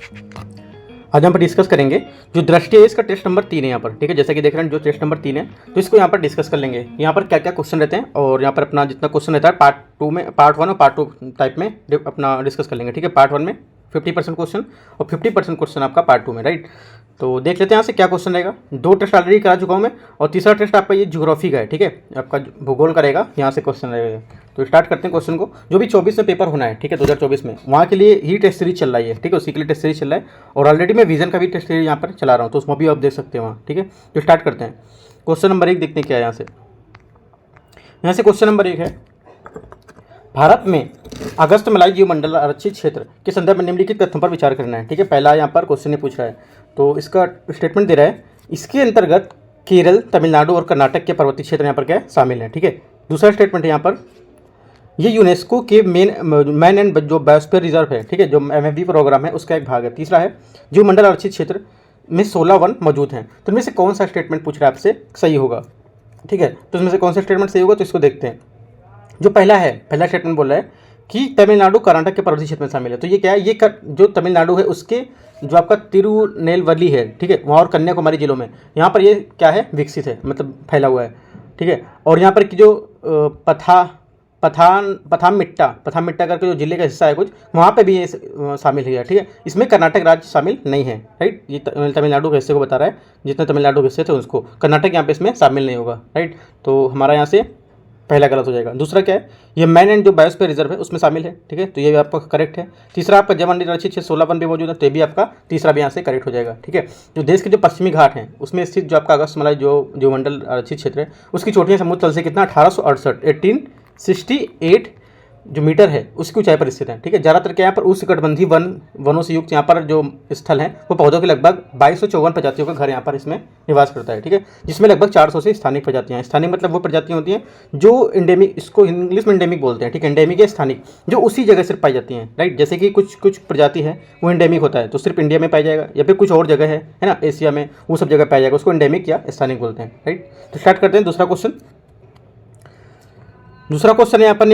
आज हम पर डिस्कस करेंगे जो दृष्टि है इसका टेस्ट नंबर 3 है यहाँ पर, ठीक है। जैसा कि देख रहे हैं जो टेस्ट नंबर 3 है, तो इसको यहाँ पर डिस्कस कर लेंगे। यहाँ पर क्या क्या क्वेश्चन रहते हैं और यहाँ पर अपना जितना क्वेश्चन रहता है पार्ट 2 में, पार्ट 1 और पार्ट 2 टाइप में अपना डिस्कस कर लेंगे, ठीक है। पार्ट 1 में 50% क्वेश्चन और 50% क्वेश्चन आपका पार्ट 2 में, राइट। तो देख लेते हैं यहाँ से क्या क्वेश्चन रहेगा। 2 टेस्ट ऑलरेडी करा चुका हूँ मैं और तीसरा टेस्ट आपका ये ज्योग्राफी का है, ठीक है। आपका भूगोल का रहेगा, यहाँ से क्वेश्चन रहेगा। तो स्टार्ट करते हैं क्वेश्चन को। जो भी 24 में पेपर होना है, ठीक है, 2024 में, वहाँ के लिए ही टेस्ट सीरीज चल रहा है, ठीक है, उसी के लिए टेस्ट सीरीज चल रहा है। और ऑलरेडी मैं विजन का भी टेस्ट सीरीज यहाँ पर चला रहा हूँ, तो उसमें भी आप देख सकते हैं वहाँ, ठीक है। तो स्टार्ट करते हैं। क्वेश्चन नंबर 1 देखते हैं क्या है यहाँ से क्वेश्चन नंबर 1 है, भारत में अगस्त मलाई जीवमंडल आरक्षित क्षेत्र के संदर्भ में निम्नलिखित तथ्यों पर विचार करना है, ठीक है। पहला यहाँ पर क्वेश्चन ने पूछ रहा है, तो इसका स्टेटमेंट दे रहा है, इसके अंतर्गत केरल, तमिलनाडु और कर्नाटक के पर्वतीय क्षेत्र यहाँ पर क्या शामिल है, ठीक है। दूसरा स्टेटमेंट है यहाँ पर, ये यूनेस्को के मैन एंड जो बायोस्फीयर रिजर्व है, ठीक है, जो MFV प्रोग्राम है उसका एक भाग है। तीसरा है, जीवमंडल आरक्षित क्षेत्र में 16 वन मौजूद हैं। तो इनमें से कौन सा स्टेटमेंट पूछ रहा है आपसे सही होगा, ठीक है। तो इसमें से कौन सा स्टेटमेंट सही होगा, तो इसको देखते हैं। जो पहला स्टेटमेंट बोल रहा है कि तमिलनाडु कर्नाटक के पर्वतीय क्षेत्र में शामिल है, तो ये क्या है, ये जो तमिलनाडु है उसके जो आपका तिरुनेलवेली है, ठीक है, वहाँ और कन्याकुमारी जिलों में यहाँ पर ये क्या है, विकसित है, मतलब फैला हुआ है, ठीक है। और यहाँ पर की जो पथानमथिट्टा करके जो जिले का हिस्सा है कुछ, वहाँ पे भी ये शामिल है, ठीक है। इसमें कर्नाटक राज्य शामिल नहीं है, राइट। ये तमिलनाडु के हिस्से को बता रहा है, जितने तमिलनाडु के हिस्से थे उसको, कर्नाटक यहाँ पे इसमें शामिल नहीं होगा, राइट। तो हमारा यहाँ से पहला गलत हो जाएगा। दूसरा क्या है, ये मैन एंड जो बायोस्फीयर रिजर्व है उसमें शामिल है, ठीक है, तो ये भी आपका करेक्ट है। तीसरा आपका जीवमंडल आरक्षित क्षेत्र 16 वन भी मौजूद है, तो ये भी आपका तीसरा भी यहाँ से करेक्ट हो जाएगा, ठीक है। जो देश के जो पश्चिमी घाट हैं उसमें स्थित जो आपका अगस्त मलाई जो जीवमंडल आरक्षित क्षेत्र है उसकी चोटियाँ समुद्र तल से कितना 1868 जो मीटर है उसकी ऊंचाई पर स्थित है, ठीक है। ज़्यादातर क्या यहाँ पर उष्णकटिबंधीय वनों से युक्त यहाँ पर जो स्थल हैं वो पौधों के लगभग 2254 प्रजातियों का घर यहाँ पर इसमें निवास करता है, ठीक है, जिसमें लगभग 400 से स्थानिक प्रजातियाँ हैं। स्थानिक मतलब वो प्रजातियाँ होती हैं जो इंडेमिक, इसको इंग्लिश में इंडेमिक बोलते हैं, ठीक है। इंडेमिक या स्थानिक जो उसी जगह सिर्फ पाई जाती हैं, राइट। जैसे कि कुछ प्रजाति है वो इंडेमिक होता है तो सिर्फ इंडिया में पाया जाएगा, या फिर कुछ और जगह है ना, एशिया में, वो सब जगह पाया जाएगा, उसको इंडेमिक या स्थानिक बोलते हैं, राइट। तो स्टार्ट करते हैं दूसरा क्वेश्चन है यहाँ पर,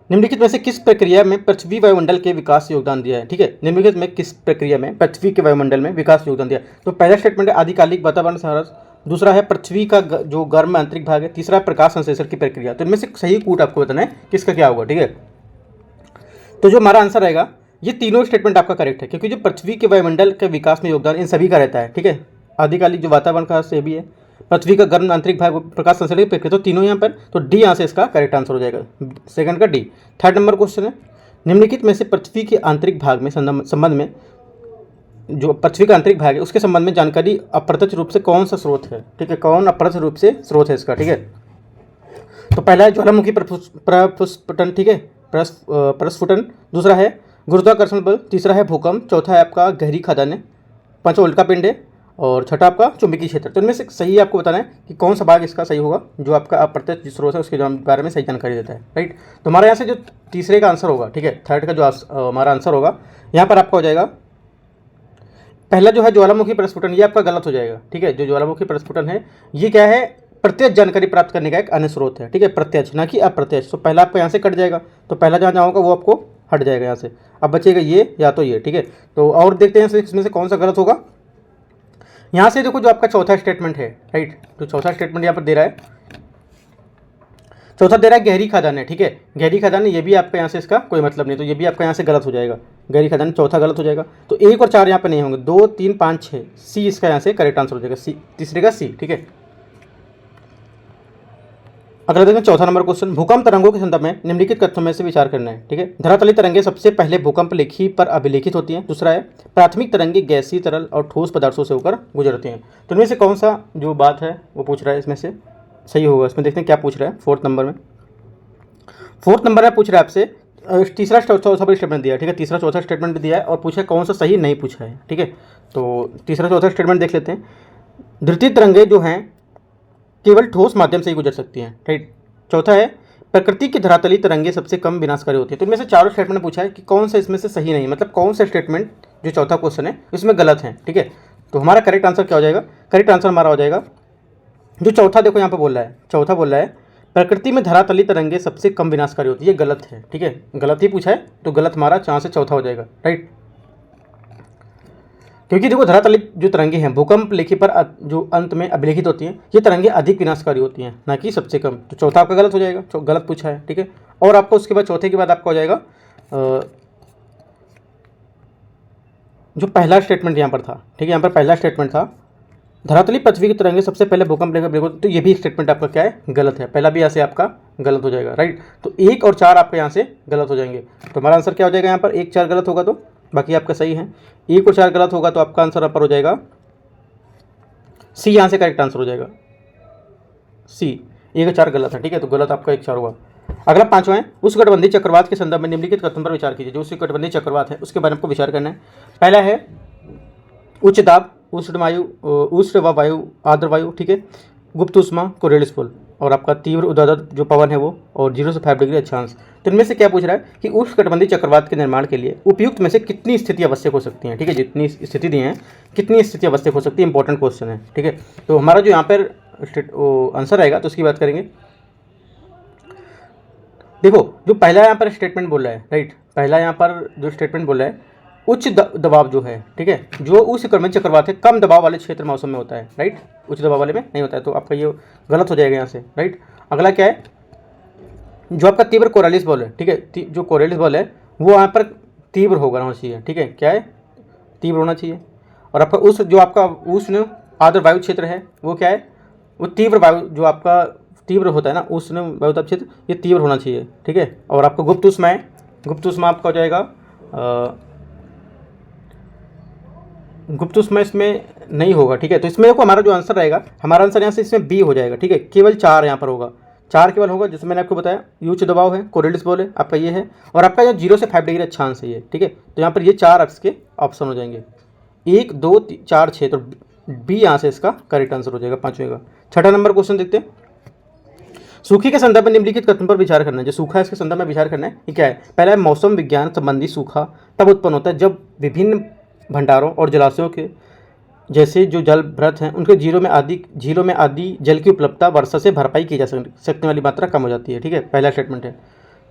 निम्नलिखित में से किस प्रक्रिया में पृथ्वी वायुमंडल के विकास योगदान दिया है, ठीक है। निम्नलिखित में किस प्रक्रिया में पृथ्वी के वायुमंडल में विकास योगदान दिया है, तो पहला स्टेटमेंट है आदिकालिक वातावरण संरक्षण, दूसरा है पृथ्वी का जो गर्म आंतरिक भाग है, तीसरा प्रकाश संश्लेषण की प्रक्रिया। तो इनमें से सही कूट आपको बताना है किसका क्या होगा, ठीक है। तो जो हमारा आंसर रहेगा, ये तीनों स्टेटमेंट आपका करेक्ट है, क्योंकि जो पृथ्वी के वायुमंडल के विकास में योगदान इन सभी का रहता है, ठीक है। आदिकालिक जो वातावरण का से भी है, पृथ्वी का गर्म आंतरिक भाग, प्रकाश संश्लेषण की प्रक्रिया, तो तीनों यहाँ पर, तो डी यहाँ से इसका करेक्ट आंसर हो जाएगा, सेकंड का डी। थर्ड नंबर क्वेश्चन है, निम्नलिखित में से पृथ्वी के आंतरिक भाग में संबंध में, जो पृथ्वी का आंतरिक भाग है उसके संबंध में जानकारी अप्रत्यक्ष रूप से कौन सा स्रोत है, ठीक है, कौन अप्रत्यक्ष रूप से स्रोत है इसका, ठीक है। तो पहला है ज्वालामुखी प्रस्फुटन, ठीक है, प्रस्फुटन। दूसरा है गुरुत्वाकर्षण बल, तीसरा है भूकंप, चौथा है आपका गहरी खदानें, पांचवा उल्का पिंड है, और छठा आपका चुंबकीय क्षेत्र। तो इनमें से सही आपको बताना है कि कौन सा भाग इसका सही होगा, जो आपका अप्रत्यक्ष स्रोत है उसके बारे में सही जानकारी देता है, राइट। तो हमारे यहाँ से जो तीसरे का आंसर होगा, ठीक है, थर्ड का जो हमारा आंसर होगा यहाँ पर आपका हो जाएगा, पहला जो है ज्वालामुखी प्रस्फुटन, ये आपका गलत हो जाएगा, ठीक है। जो ज्वालामुखी प्रस्फुटन है ये क्या है, प्रत्यक्ष जानकारी प्राप्त करने का एक अन्य स्रोत है, ठीक है, प्रत्यक्ष ना कि अप्रत्यक्ष। तो पहला आपका यहाँ से कट जाएगा, तो पहला जहाँ होगा वो आपको हट जाएगा यहाँ से, अब बचेगा ये या तो ये, ठीक है। तो और देखते हैं इसमें से कौन सा गलत होगा। यहाँ से देखो जो आपका चौथा स्टेटमेंट है, राइट, तो चौथा स्टेटमेंट यहाँ पर दे रहा है, चौथा दे रहा है गहरी खदान है, ठीक है, गहरी खदान, ये भी आपका यहाँ से इसका कोई मतलब नहीं, तो ये भी आपका यहाँ से गलत हो जाएगा, गहरी खदान चौथा गलत हो जाएगा। तो 1 और 4 यहाँ पे नहीं होंगे, 2, 3, 5, 6, सी इसका यहाँ से करेक्ट आंसर हो जाएगा, सी, तीसरे का सी, ठीक है। अगला देखते हैं चौथा नंबर क्वेश्चन, भूकंप तरंगों के संदर्भ में निम्नलिखित तथ्यों में से विचार करना है, ठीक है। धरातलीय तरंगे सबसे पहले भूकंप लेखी पर अभिलेखित होती हैं। दूसरा है प्राथमिक तरंगे गैसीय, तरल और ठोस पदार्थों से होकर गुजरती हैं। तो इनमें से कौन सा जो बात है वो पूछ रहा है इसमें से सही होगा। इसमें देखते हैं क्या पूछ रहा है। फोर्थ नंबर में पूछ रहा है आपसे, तीसरा चौथा भी स्टेटमेंट दिया है, ठीक है, तीसरा चौथा स्टेटमेंट भी दिया है और पूछा कौन सा सही नहीं पूछा है, ठीक है। तो तीसरा चौथा स्टेटमेंट देख लेते हैं। द्वितीय तरंगे जो हैं केवल ठोस माध्यम से ही गुजर सकती हैं, राइट। चौथा है प्रकृति की धरातलीय तरंगे सबसे कम विनाशकारी होती है। तो इनमें से चारों स्टेटमेंट पूछा है कि कौन सा इसमें से सही नहीं, मतलब कौन सा स्टेटमेंट जो चौथा क्वेश्चन है इसमें गलत है, ठीक है। तो हमारा करेक्ट आंसर क्या हो जाएगा, करेक्ट आंसर हमारा हो जाएगा जो चौथा, देखो यहाँ पर बोल रहा है, चौथा बोल रहा है प्रकृति में धरातलीय तरंगे सबसे कम विनाशकारी होती है, ये गलत है, ठीक है, गलत ही पूछा है तो गलत हमारा यहाँ से चौथा हो जाएगा, राइट। क्योंकि देखो धरातल जो तरंगे हैं भूकंप लेखी पर जो अंत में अभिलेखित होती हैं ये तरंगे अधिक विनाशकारी होती हैं ना कि सबसे कम। तो चौथा आपका गलत हो जाएगा, गलत पूछा है, ठीक है। और आपको उसके बाद चौथे के बाद आपका हो जाएगा जो पहला स्टेटमेंट यहाँ पर था, ठीक है, यहाँ पर पहला स्टेटमेंट था धरातली पृथ्वी की तरंगे सबसे पहले भूकंप लेकर ब्रेक, तो ये भी स्टेटमेंट आपका क्या है, गलत है। पहला भी यहाँ से आपका गलत हो जाएगा, राइट। तो 1 और 4 आपके यहाँ से गलत हो जाएंगे। तो हमारा आंसर क्या हो जाएगा यहाँ पर, 1 4 गलत होगा तो बाकी आपका सही है। 1 और 4 गलत होगा तो आपका आंसर यहाँ पर हो जाएगा सी, यहाँ से करेक्ट आंसर हो जाएगा सी। 1 और 4 गलत है, ठीक है, तो गलत आपका 1 4 हुआ। अगला 5वां है, उस गठबंधी चक्रवात के संदर्भ में निम्नलिखित कथन पर विचार कीजिए। जो उस गठबंधी चक्रवात है उसके बारे में आपको विचार करना है। पहला है उच्च दाब, उष्ण वायु, आर्द्र वायु, ठीक है, गुप्त उष्मा, कोरियलिस पुल, और आपका तीव्र उदारद जो पवन है वो, और 0 से 5 डिग्री अक्षांश। तो इनमें से क्या पूछ रहा है कि उष्णकटिबंधीय चक्रवात के निर्माण के लिए उपयुक्त में से कितनी स्थिति आवश्यक हो सकती हैं, ठीक है, जितनी स्थिति दी हैं कितनी स्थिति आवश्यक हो सकती है, इंपॉर्टेंट क्वेश्चन है, ठीक है। तो हमारा जो यहाँ पर आंसर आएगा तो उसकी बात करेंगे। देखो जो पहला यहाँ पर स्टेटमेंट बोल रहा है, राइट, पहला यहाँ पर जो स्टेटमेंट बोल रहा है उच्च दबाव जो है, ठीक है, जो उस क्रमिक चक्रवात है कम दबाव वाले क्षेत्र मौसम में होता है, राइट, उच्च दबाव वाले में नहीं होता है, तो आपका ये गलत हो जाएगा यहाँ से, राइट। अगला क्या है, जो आपका तीव्र कोरियलिस बॉल है, ठीक है, जो कोरियलिस बॉल है वो यहाँ पर तीव्र होना चाहिए, ठीक है, क्या है, तीव्र होना चाहिए। और आपका उस जो आपका उष्ण आर्द्र वायु क्षेत्र है वो क्या है, वो तीव्र वायु जो आपका तीव्र होता है ना उष्ण वायुताप क्षेत्र, ये तीव्र होना चाहिए, ठीक है। और आपका गुप्त उष्मा है, गुप्त उष्मा आपका हो जाएगा गुप्त उष्मा इसमें नहीं होगा, ठीक है। तो इसमें देखो हमारा जो आंसर रहेगा, हमारा आंसर यहाँ से इसमें बी हो जाएगा, ठीक है, केवल 4 यहाँ पर होगा, 4 केवल होगा, जैसे मैंने आपको बताया उच्च दबाव है, कोरियलिस बॉल है आपका ये है, और आपका यहाँ 0 से 5 डिग्री अक्षांश है ये, ठीक है। तो यहाँ पर ये 4 आपके ऑप्शन हो जाएंगे, 1 2 4 6, तो बी यहाँ से इसका करेक्ट आंसर हो जाएगा 5वें का। 6ठा नंबर क्वेश्चन देखते हैं। सूखे के संदर्भ में निम्नलिखित कथन पर विचार करना है। जो सूखा है इसके संदर्भ में विचार करना है, ये क्या है, पहला है मौसम विज्ञान संबंधी सूखा तब उत्पन्न होता है जब विभिन्न भंडारों और जलाशयों के जैसे जो जल भ्रत हैं उनके झीलों में आदि जल की उपलब्धता वर्षा से भरपाई की जा सकने वाली मात्रा कम हो जाती है, ठीक है, पहला स्टेटमेंट है।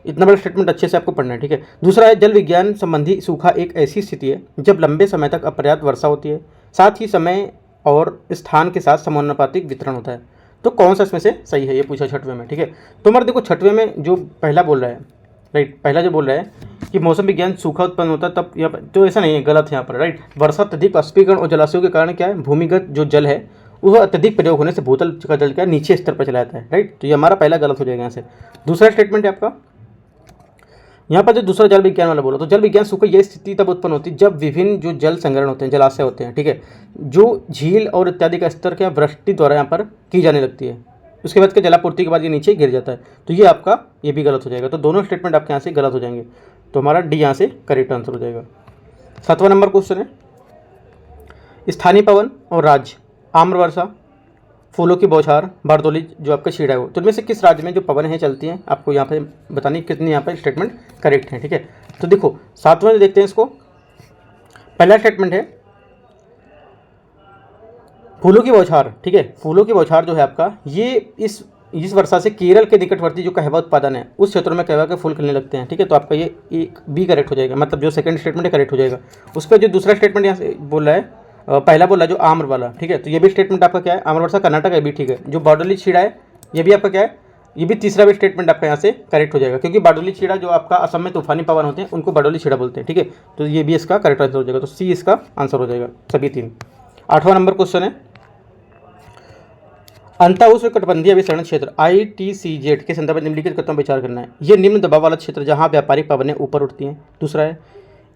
इतना बड़ा स्टेटमेंट अच्छे से आपको पढ़ना है, ठीक है। दूसरा है जल विज्ञान संबंधी सूखा एक ऐसी स्थिति है जब लंबे समय तक अपर्याप्त वर्षा होती है, साथ ही समय और स्थान के साथ समानुपातिक वितरण होता है। तो कौन सा इसमें से सही है, ये पूछा 6वें में, ठीक है। तो हमारे देखो 6वें में जो पहला बोल रहा है, राइट, पहला जो बोल रहा है कि मौसम विज्ञान सूखा उत्पन्न होता है तब यहाँ पर, तो ऐसा नहीं है, गलत है यहाँ पर, राइट। वर्षा अत्यधिक वाष्पीकरण और जलाशयों के कारण क्या है, भूमिगत जो जल है वह अत्यधिक प्रयोग होने से भूतल का जल क्या नीचे स्तर पर चला जाता है, राइट। तो ये हमारा पहला गलत हो जाएगा यहाँ से। दूसरा स्टेटमेंट है आपका यहाँ पर जो दूसरा जल विज्ञान वाला बोला, तो जल विज्ञान सूखा यह स्थिति तब उत्पन्न होती है जब विभिन्न जो जल संग्रहण होते हैं, जलाशय होते हैं, ठीक है, जो झील और इत्यादि का स्तर क्या वृष्टि द्वारा यहाँ पर की जाने लगती है, उसके बाद के जलापूर्ति के बाद ये नीचे गिर जाता है, तो ये आपका ये भी गलत हो जाएगा। तो दोनों स्टेटमेंट आपके यहाँ से गलत हो जाएंगे, तो हमारा डी यहाँ से करेक्ट आंसर हो जाएगा। 7वां नंबर क्वेश्चन है, स्थानीय पवन और राज्य, आम्र वर्षा, फूलों की बौछार, बारदोली जो आपका छीड़ा है वो, तो इनमें से किस राज्य में जो पवन है चलती हैं आपको यहाँ पे बतानी कितनी यहाँ पर स्टेटमेंट करेक्ट है, ठीक है। तो देखो 7वां देखते हैं इसको। पहला स्टेटमेंट है फूलों की बौछार, ठीक है, फूलों की बौछार जो है आपका ये इस वर्षा से केरल के निकटवर्ती जो कहवा उत्पादन है उस क्षेत्रों में कहवा के फूल खिलने लगते हैं, ठीक है। तो आपका ये एक बी करेक्ट हो जाएगा, मतलब जो सेकंड स्टेटमेंट है करेक्ट हो जाएगा। उसका जो दूसरा स्टेटमेंट यहाँ से बोल रहा है, पहला बोल रहा है जो आम्र वाला, ठीक है, तो ये भी स्टेटमेंट आपका क्या है, आम्र वर्षा कर्नाटक है भी, ठीक है। जो बारडोली छीड़ा है ये भी आपका क्या है, ये भी तीसरा भी स्टेटमेंट आपका यहाँ से करेक्ट हो जाएगा, क्योंकि बारडोली छीड़ा जो आपका असम में तूफानी पवन होते हैं उनको बारडोली छीड़ा बोलते हैं, ठीक है। तो ये भी इसका करेक्ट आंसर हो जाएगा, तो सी इसका आंसर हो जाएगा सभी 3। 8वां नंबर क्वेश्चन है, अंतः उष्णकटिबंधीय अभिसरण क्षेत्र ITCZ के संदर्भ में निम्नलिखित कथनों पर विचार करना है। ये निम्न दबाव वाला क्षेत्र जहाँ व्यापारिक पवनें ऊपर उठती हैं। दूसरा है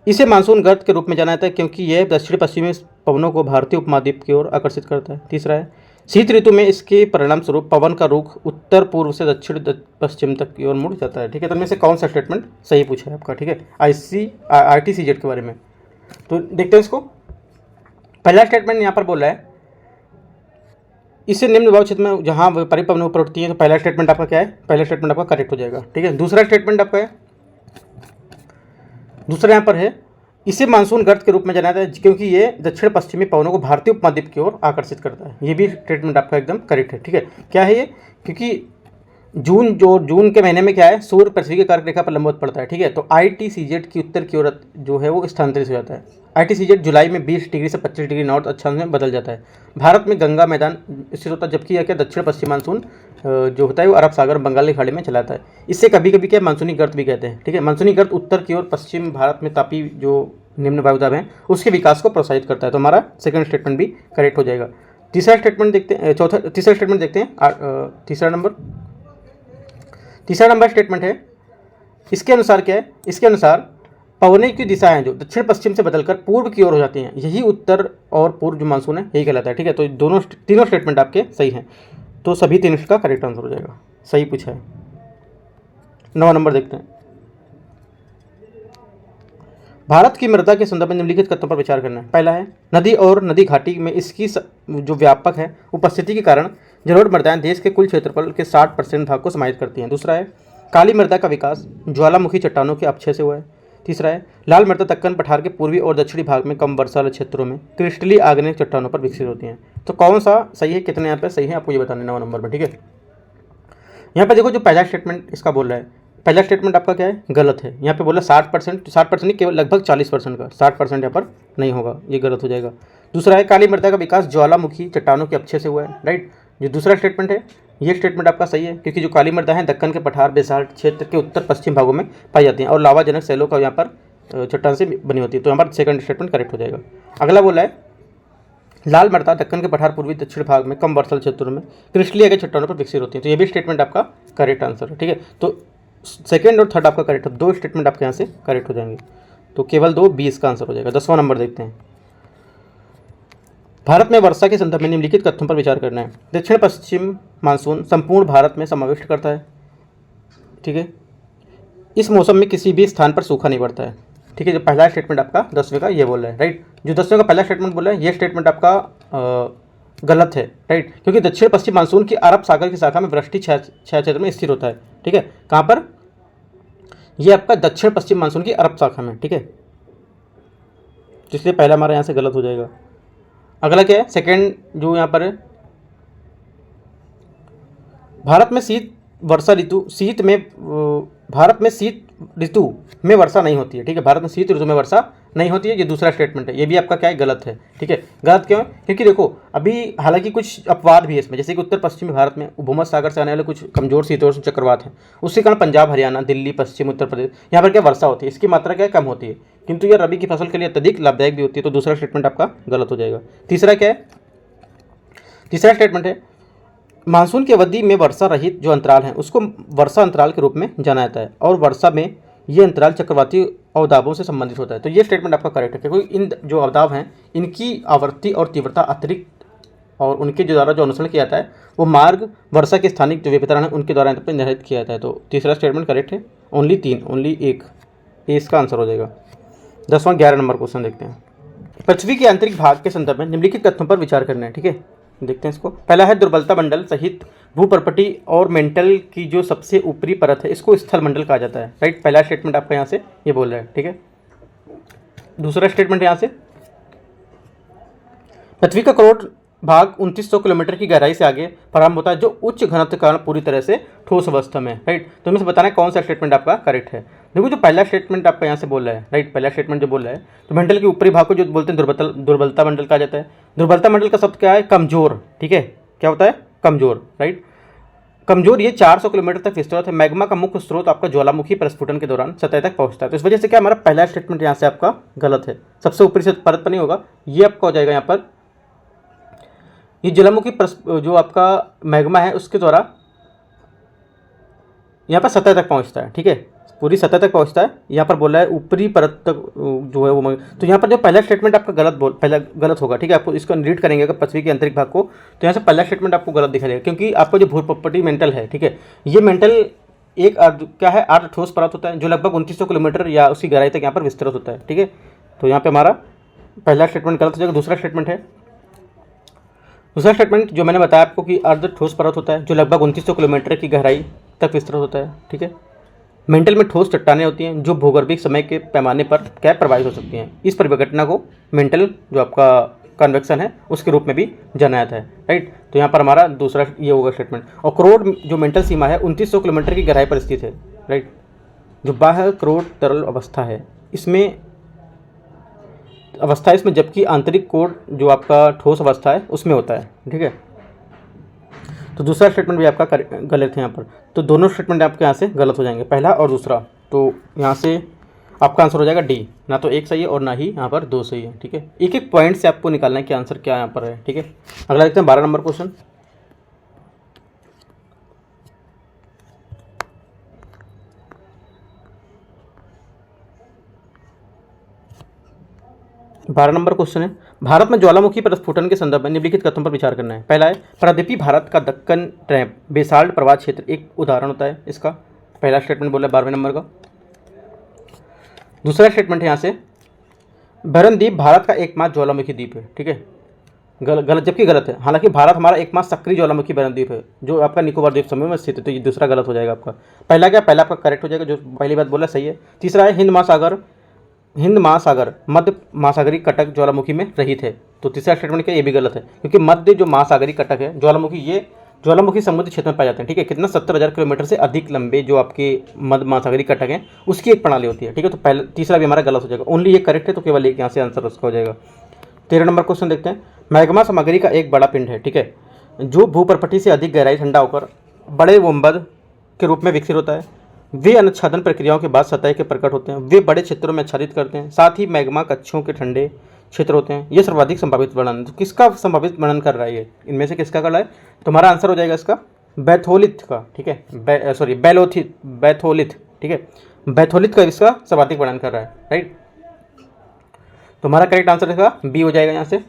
इसे मानसून गर्त के रूप में जाना जाता है क्योंकि यह दक्षिण पश्चिमी पवनों को भारतीय उपमहाद्वीप की ओर आकर्षित करता है। तीसरा है शीत ऋतु में इसके परिणाम स्वरूप पवन का रुख उत्तर पूर्व से दक्षिण पश्चिम तक की ओर मुड़ जाता है, ठीक है। तो इनमें से कौन सा स्टेटमेंट सही पूछा है आपका, ठीक है, ITCZ के बारे में। तो देखते हैं इसको। पहला स्टेटमेंट यहाँ पर बोल रहा है इससे निम्न दबाव क्षेत्र में जहाँ व्यापारिक पवनें ऊपर उठती हैं, तो पहला स्टेटमेंट आपका क्या है, पहला स्टेटमेंट आपका करेक्ट हो जाएगा, ठीक है। दूसरा स्टेटमेंट आपका है, दूसरा यहाँ पर है इसे मानसून गर्त के रूप में जाना जाता है क्योंकि ये दक्षिण पश्चिमी पवनों को भारतीय उपमहाद्वीप की ओर आकर्षित करता है। ये भी स्टेटमेंट आपका एकदम करेक्ट है, ठीक है। क्या है ये, क्योंकि जून के महीने में क्या है, सूर्य पृथ्वी के कर्क रेखा पर लंबवत पड़ता है, ठीक है। तो ITCZ की उत्तर की ओर जो है वो स्थानांतरित हो जाता है। ITCZ जुलाई में 20 डिग्री से 25 डिग्री नॉर्थ अक्षांश में बदल जाता है। भारत में गंगा मैदान स्थित होता है, जबकि यह क्या दक्षिण पश्चिम मानसून जो होता है वो अरब सागर बंगाल की खाड़ी में चलाता है। इससे कभी कभी क्या मानसूनी गर्त भी कहते हैं, ठीक है। मानसूनी गर्त उत्तर की ओर पश्चिम भारत में तापी जो निम्न वायुदाब है उसके विकास को प्रोत्साहित करता है। तो हमारा सेकंड स्टेटमेंट भी करेक्ट हो जाएगा। तीसरा स्टेटमेंट देखते हैं, तीसरा स्टेटमेंट देखते हैं। तीसरा नंबर स्टेटमेंट है, इसके अनुसार क्या है, इसके अनुसार पवने की दिशाएं जो दक्षिण पश्चिम से बदलकर पूर्व की ओर हो जाती हैं, यही उत्तर और पूर्व जो मानसून है यही कहलाता है, ठीक है। तो तीनों स्टेटमेंट आपके सही हैं, तो सभी तीन इसका करेक्ट आंसर हो जाएगा, सही पूछा है। 9 नंबर देखते हैं। भारत की मृदा के संदर्भ में निम्नलिखित तथ्यों पर विचार करना है। पहला है, नदी और नदी घाटी में इसकी जो व्यापक है उपस्थिति के कारण जलोढ़ मृदाएं देश के कुल क्षेत्रफल के 60% भाग को समाहित करती हैं। दूसरा है, काली मृदा का विकास ज्वालामुखी चट्टानों के अपक्षय से हुआ है। तीसरा है, लाल मृदा दक्कन पठार के पूर्वी और दक्षिणी भाग में कम वर्षा वाले क्षेत्रों में क्रिस्टली आग्नेय चट्टानों पर विकसित होती हैं। तो कौन सा सही है, कितने यहाँ पे सही है आपको ये बताना 9 नंबर पर, ठीक है। यहाँ पे देखो जो पहला स्टेटमेंट इसका बोल रहा है, पहला स्टेटमेंट आपका क्या है, गलत है। यहाँ पे बोला 60%, 60% नहीं केवल लगभग 40% का, 60% यहाँ पर नहीं होगा, ये गलत हो जाएगा। दूसरा है, काली मृदा का विकास ज्वालामुखी चट्टानों के अपक्षय से हुआ है, राइट। जो दूसरा स्टेटमेंट है ये स्टेटमेंट आपका सही है, क्योंकि जो काली मृदा है दक्कन के पठार बेसाल्ट क्षेत्र के उत्तर पश्चिम भागों में पाई जाती हैं और लावाजनक सेलों का यहाँ पर चट्टान से बनी होती है। तो यहाँ पर सेकंड स्टेटमेंट करेक्ट हो जाएगा। अगला बोला है, लाल मृदा दक्कन के पठार पूर्वी दक्षिण भाग में कम वर्षा क्षेत्रों में क्रिस्टली आग्नेय चट्टानों पर विकसित होती है। तो ये भी स्टेटमेंट आपका करेक्ट आंसर है, ठीक है। तो सेकंड और थर्ड आपका करेक्ट है, 2 स्टेटमेंट आपके यहाँ से करेक्ट हो जाएंगे, तो केवल 2 20 का आंसर हो जाएगा। 10वां नंबर देखते हैं। भारत में वर्षा के संदर्भ में निम्नलिखित तथ्यों पर विचार करना है। दक्षिण पश्चिम मानसून संपूर्ण भारत में समाविष्ट करता है, ठीक है। इस मौसम में किसी भी स्थान पर सूखा नहीं पड़ता है, ठीक है। जो पहला स्टेटमेंट आपका 10वें का ये बोल रहा है, राइट। जो 10वें का पहला स्टेटमेंट बोला है ये स्टेटमेंट आपका गलत है, राइट, क्योंकि दक्षिण पश्चिम मानसून की अरब सागर की शाखा में वृष्टि छाया क्षेत्र में स्थिर होता है, ठीक है। कहाँ पर, ये आपका दक्षिण पश्चिम मानसून की अरब शाखा में, ठीक है। तो इसलिए पहला हमारा यहाँ से गलत हो जाएगा। अगला क्या है, सेकंड जो यहाँ पर है, भारत में शीत ऋतु में वर्षा नहीं होती है, ठीक है। भारत में शीत ऋतु में वर्षा नहीं होती है, ये दूसरा स्टेटमेंट है, ये भी आपका क्या है, गलत है, ठीक है। गलत क्यों, क्योंकि देखो अभी हालांकि कुछ अपवाद भी है इसमें, जैसे कि उत्तर पश्चिमी भारत में भूमध्य सागर से आने वाले कुछ कमजोर शीतोष्ण चक्रवात हैं, उसके कारण पंजाब, हरियाणा, दिल्ली, पश्चिम उत्तर प्रदेश यहाँ पर क्या वर्षा होती है, इसकी मात्रा क्या कम होती है, किंतु यह रबी की फसल के लिए अत्यधिक लाभदायक भी होती है। तो दूसरा स्टेटमेंट आपका गलत हो जाएगा। तीसरा क्या है, तीसरा स्टेटमेंट है, मानसून की अवधि में वर्षा रहित जो अंतराल हैं उसको वर्षा अंतराल के रूप में जाना जाता है और वर्षा में ये अंतराल चक्रवाती अवदाबों से संबंधित होता है। तो ये स्टेटमेंट आपका करेक्ट है, क्योंकि इन जो अवदाब हैं इनकी आवृत्ति और तीव्रता अतिरिक्त और उनके जो द्वारा जो अनुसरण किया जाता है वो मार्ग वर्षा के स्थानिक जो वितरण है उनके द्वारा निर्धारित किया जाता है। तो तीसरा स्टेटमेंट करेक्ट है। ओनली 1 ये इसका आंसर हो जाएगा। 10वां 11 नंबर क्वेश्चन देखते हैं। पृथ्वी के आंतरिक भाग के संदर्भ में निम्नलिखित तथ्यों पर विचार करना है, ठीक है। देखते हैं इसको। पहला है, दुर्बलता मंडल सहित भूपर्पटी और मेंटल की जो सबसे ऊपरी परत है इसको स्थल मंडल कहा जाता है, राइट। पहला स्टेटमेंट आपका यहाँ से ये बोल रहा है, ठीक है। दूसरा स्टेटमेंट यहाँ से, पृथ्वी का करोड़ भाग 2900 किलोमीटर की गहराई से आगे प्रारंभ होता है जो उच्च घनत्व के कारण पूरी तरह से ठोस अवस्था में, राइट। तो हमें बताना है कौन सा स्टेटमेंट आपका करेक्ट है। देखो जो पहला स्टेटमेंट आपका यहाँ से बोल रहा है, राइट, पहला स्टेटमेंट जो बोल रहा है, तो मंडल के ऊपरी भाग को जो बोलते हैं दुर्बलता मंडल कहा जाता है। दुर्बलता मंडल का शब्द क्या है, कमजोर, ठीक है। क्या होता है, कमजोर, राइट। कमजोर ये 400 किलोमीटर तक विस्तृत है। मैग्मा का मुख्य स्रोत आपका ज्वालामुखी प्रस्फुटन के दौरान सतह तक पहुंचता है। तो इस वजह से क्या हमारा पहला स्टेटमेंट यहाँ से आपका गलत है, सबसे ऊपरी से परत पर नहीं होगा, ये आपका हो जाएगा यहाँ पर, ये ज्वालामुखी जो आपका मैग्मा है उसके द्वारा यहाँ पर सतह तक पहुँचता है, ठीक है, पूरी सतह तक पहुँचता है। यहाँ पर बोला है ऊपरी परत तक जो है वो, तो यहाँ पर जो पहला स्टेटमेंट आपका गलत होगा, ठीक है। आपको इसको रीड करेंगे अगर पृथ्वी के आंतरिक भाग को, तो यहाँ से पहला स्टेटमेंट आपको गलत दिखाई देगा, क्योंकि आपका जो भूप्रॉपर्टी मेंटल है, ठीक है, ये मेंटल एक क्या है, आर्द्र ठोस परत होता है जो लगभग 2900 किलोमीटर या उसकी गहराई तक यहाँ पर विस्तृत होता है, ठीक है। तो यहाँ पर हमारा पहला स्टेटमेंट गलत हो जाएगा। दूसरा स्टेटमेंट है, दूसरा स्टेटमेंट जो मैंने बताया आपको कि अर्ध ठोस परत होता है जो लगभग 2900 किलोमीटर की गहराई तक विस्तृत होता है, ठीक है। मेंटल में ठोस चट्टानें होती हैं जो भूगर्भिक समय के पैमाने पर क्या प्रभावित हो सकती हैं। इस परिघटना को मेंटल जो आपका कन्वेक्शन है उसके रूप में भी जाना जाता है, राइट। तो यहाँ पर हमारा दूसरा ये होगा स्टेटमेंट। और क्रोड जो मेंटल सीमा है 2900 किलोमीटर की गहराई पर स्थित है, राइट। जो बाह्य क्रोड तरल अवस्था है इसमें जबकि आंतरिक कोड जो आपका ठोस अवस्था है उसमें होता है, ठीक है। तो दूसरा स्टेटमेंट भी आपका गलत है यहाँ पर। तो दोनों स्टेटमेंट आपके यहाँ से गलत हो जाएंगे, पहला और दूसरा। तो यहाँ से आपका आंसर हो जाएगा डी, ना तो एक सही है और ना ही यहाँ पर दो सही है, ठीक है। एक एक पॉइंट से आपको निकालना है कि आंसर क्या यहाँ पर है, ठीक है। अगला देखते हैं 12 नंबर क्वेश्चन। 12 नंबर क्वेश्चन है, भारत में ज्वालामुखी प्रस्फुटन के संदर्भ में निम्नलिखित कथनों पर विचार करना है। पहला है, प्रायद्वीपीय भारत का दक्कन ट्रैप बेसाल्ट प्रवाह क्षेत्र एक उदाहरण होता है इसका। पहला स्टेटमेंट बोला 12वें नंबर का। दूसरा स्टेटमेंट है यहाँ से, बरन द्वीप भारत का एकमात्र ज्वालामुखी द्वीप है, ठीक है। गलत, जबकि गलत है। हालांकि भारत हमारा एकमात्र सक्रिय ज्वालामुखी बरन द्वीप है जो आपका निकोबार द्वीप समूह में स्थित है। तो ये दूसरा गलत हो जाएगा आपका। पहला क्या, पहला आपका करेक्ट हो जाएगा, जो पहली बात बोला सही है। तीसरा है, हिंद महासागर मध्य महासागरीय कटक ज्वालामुखी में रहित है। तो तीसरा स्टेटमेंट क्या, ये भी गलत है, क्योंकि मध्य जो महासागरीय कटक है ज्वालामुखी, ये ज्वालामुखी समुद्री क्षेत्र में पाए जाते हैं, ठीक है। कितना 70,000 किलोमीटर से अधिक लंबे जो आपके मध्य महासागरीय कटक हैं उसकी एक प्रणाली होती है, ठीक है। तो पहले तीसरा भी हमारा गलत हो जाएगा, ओनली ये करेक्ट है, तो केवल एक यहाँ से आंसर उसका हो जाएगा। 13 नंबर क्वेश्चन देखते हैं, मैग्मा सामग्री का एक बड़ा पिंड है, ठीक है, जो भूपर्पटी से अधिक गहराई ठंडा होकर बड़े गुंबद के रूप में विकसित होता है। वे अनुच्छादन प्रक्रियाओं के बाद सतह के प्रकट होते हैं। वे बड़े क्षेत्रों में आच्छादित करते हैं, साथ ही मैग्मा कक्षों के ठंडे क्षेत्र होते हैं। ये सर्वाधिक संभावित वर्णन, तो किसका संभावित वर्णन कर रहा है ये, इनमें से किसका कर रहा है? तो हमारा आंसर हो जाएगा इसका बैथोलिथ का, ठीक है, बैथोलिथ, ठीक है, बैथोलिथ का इसका सर्वाधिक वर्णन कर रहा है, राइट। तो हमारा करेक्ट आंसर इसका बी हो जाएगा यहाँ से।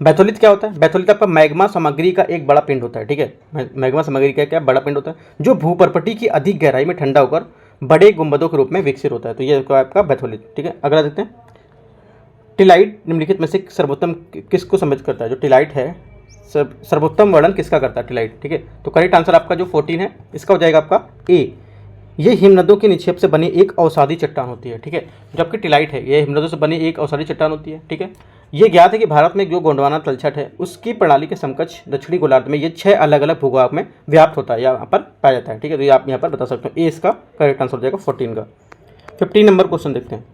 बैथोलिथ क्या होता है? बैथोलिथ आपका मैग्मा सामग्री का एक बड़ा पिंड होता है, ठीक है। मैग्मा सामग्री का क्या बड़ा पिंड होता है जो भूपर्पटी की अधिक गहराई में ठंडा होकर बड़े गुंबदों के रूप में विकसित होता है। तो ये आपका बैथोलिथ, ठीक है। अगला देखते हैं, टिलाइट निम्नलिखित में से सर्वोत्तम किसको सम्मिलित करता है? जो टिलाइट है सर्वोत्तम वर्णन किसका करता है? टिलाइट, ठीक है। तो करेक्ट आंसर आपका जो 14 है इसका हो जाएगा आपका ए। ये हिमनदों के निक्षेप से बनी एक अवसादी चट्टान होती है, ठीक है। जबकि टिलाइट है ये हिमनदों से बनी एक अवसादी चट्टान होती है, ठीक है। ये ज्ञात है कि भारत में जो गोंडवाना तलछट है उसकी प्रणाली के समकक्ष दक्षिणी गोलार्ध में ये 6 अलग अलग भूभाग में व्याप्त होता है, यहाँ पर पाया जाता है, ठीक है। तो ये आप यहाँ पर बता सकते हो, ए इसका करेक्ट आंसर हो जाएगा 14 का। 15 नंबर क्वेश्चन देखते हैं।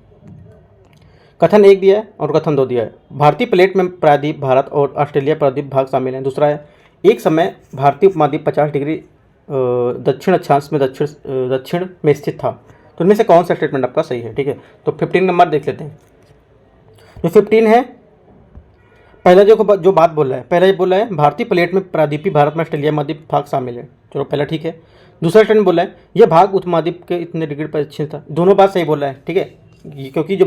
कथन 1 दिया है और कथन 2 दिया है। भारतीय प्लेट में प्रायद्वीप भारत और ऑस्ट्रेलिया प्रायद्वीप भाग शामिल हैं। दूसरा है, एक समय भारतीय उपमहाद्वीप 50 डिग्री दक्षिण अक्षांश में दक्षिण में स्थित था। तो इनमें से कौन सा स्टेटमेंट आपका सही है, ठीक है। तो 15 नंबर देख लेते हैं। जो 15 है, पहला जो बात बोल रहा है, पहला ये बोल रहा है भारतीय प्लेट में प्रायद्वीपीय भारत में ऑस्ट्रेलिया महाद्वीप भाग शामिल है। चलो पहला ठीक है। दूसरा स्टेटमेंट बोल रहा है यह भाग उपमहाद्वीप के इतने डिग्री पर स्थित था। दोनों बात सही बोल रहा है, ठीक है, क्योंकि जो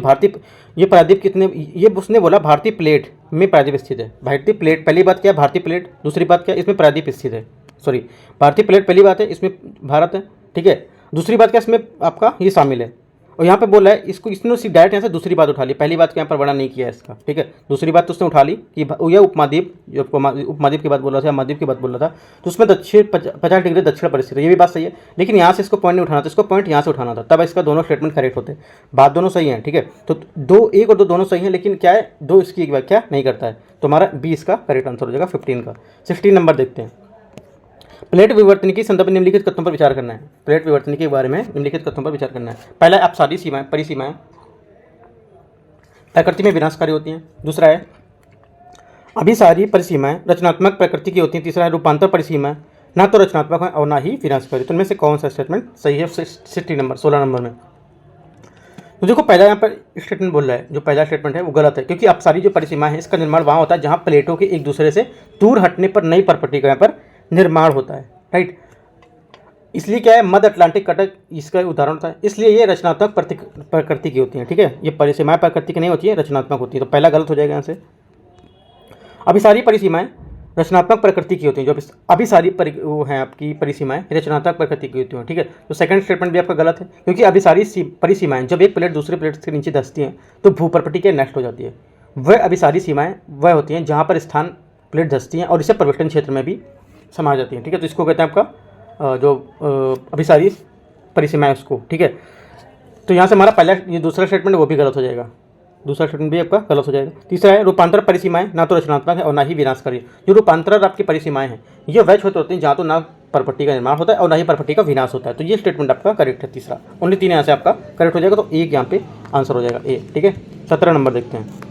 ये प्रायद्वीप कितने, ये उसने बोला भारतीय प्लेट में प्रायद्वीप स्थित है। भारतीय प्लेट पहली बात क्या है, भारतीय प्लेट, दूसरी बात क्या है, इसमें प्रायद्वीप स्थित है। सॉरी, भारतीय प्लेट पहली बात है, इसमें भारत है, ठीक है। दूसरी बात क्या, इसमें आपका ये शामिल है। और यहाँ पे बोला है इसको, इसने डायरेक्ट यहाँ से दूसरी बात उठा ली, पहली बात के यहाँ पर वर्णन नहीं किया है इसका, ठीक है। दूसरी बात तो उसने उठा ली कि यह उपमहाद्वीप, जो उपमहाद्वीप की बात बोल रहा था, महाद्वीप की बात बोल रहा था, तो उसमें 50 डिग्री दक्षिण पर स्थित है, ये भी बात सही है। लेकिन यहाँ से इसको पॉइंट नहीं उठाना था, इसको पॉइंट यहाँ से उठाना था, तब इसका दोनों स्टेटमेंट करेक्ट होते। बात दोनों सही है, ठीक है। तो 2 1 और 2 दोनों सही है, लेकिन क्या है, 2 इसकी एक व्याख्या नहीं करता है। तो हमारा बी इसका करेक्ट आंसर हो जाएगा 15 का। 16 नंबर देखते हैं। प्लेट विवर्तन की संदर्भ में निम्नलिखित कथनों पर विचार करना है। प्लेट विवर्तन के बारे में निम्नलिखित कथनों पर विचार करना है। पहला, अपसादी सीमाएं, परिसीमाएं प्रकृति में विनाशकारी होती हैं। दूसरा है, अभिसारी परिसीमाएं रचनात्मक प्रकृति की होती हैं। तीसरा है, रूपांतर परिसीमाएं ना तो रचनात्मक है और ना ही विनाशकारी। तो इनमें से कौन सा स्टेटमेंट सही है? 16 नंबर में तो देखो, पहला यहाँ पर स्टेटमेंट बोल रहा है, जो पहला स्टेटमेंट है वो गलत है, क्योंकि अपसारी जो परिसीमा है इसका निर्माण वहाँ होता है जहाँ प्लेटों के एक दूसरे से दूर हटने पर नई प्रॉपर्टी का यहाँ पर निर्माण होता है, राइट। इसलिए क्या है, मध्य अटलांटिक कटक इसका उदाहरण होता है। इसलिए ये रचनात्मक प्रकृति की होती है, ठीक है। ये परिसीमाएं प्रकृति की नहीं होती है, रचनात्मक होती है। तो पहला गलत हो जाएगा यहाँ से। अभिसारी परिसीमाएं रचनात्मक प्रकृति की होती हैं। जो अभिसारी वो हैं आपकी परिसीमाएं रचनात्मक प्रकृति की होती हैं, ठीक है। तो सेकंड स्टेटमेंट भी आपका गलत है, क्योंकि अभिसारी परिसीमाएं जब एक प्लेट दूसरी प्लेट के नीचे धंसती हैं तो भूपर्पटी के नष्ट हो जाती है। वह अभिसारी सीमाएं वह होती हैं जहाँ पर स्थान प्लेट धंसती हैं और इसे परिवेष्टन क्षेत्र में भी समा जाती हैं, ठीक है। तो इसको कहते हैं आपका जो अभिसारी परिसीमाएं उसको, ठीक है। तो यहाँ से हमारा पहला ये दूसरा स्टेटमेंट वो भी गलत हो जाएगा। दूसरा स्टेटमेंट भी आपका गलत हो जाएगा। तीसरा है रूपांतर परिसीमाएं ना तो रचनात्मक है और ना ही विनाशकारी। जो रूपांतर आपकी परिसीमाएं हैं ये वैध होती हैं जहाँ तो ना परपट्टी का निर्माण होता है और ना ही परपट्टी का विनाश होता है। तो ये स्टेटमेंट आपका करेक्ट है तीसरा। ओनली 3 यहाँ से आपका करेक्ट हो जाएगा, तो एक यहाँ पे आंसर हो जाएगा ए। ठीक है, 17 नंबर देखते हैं।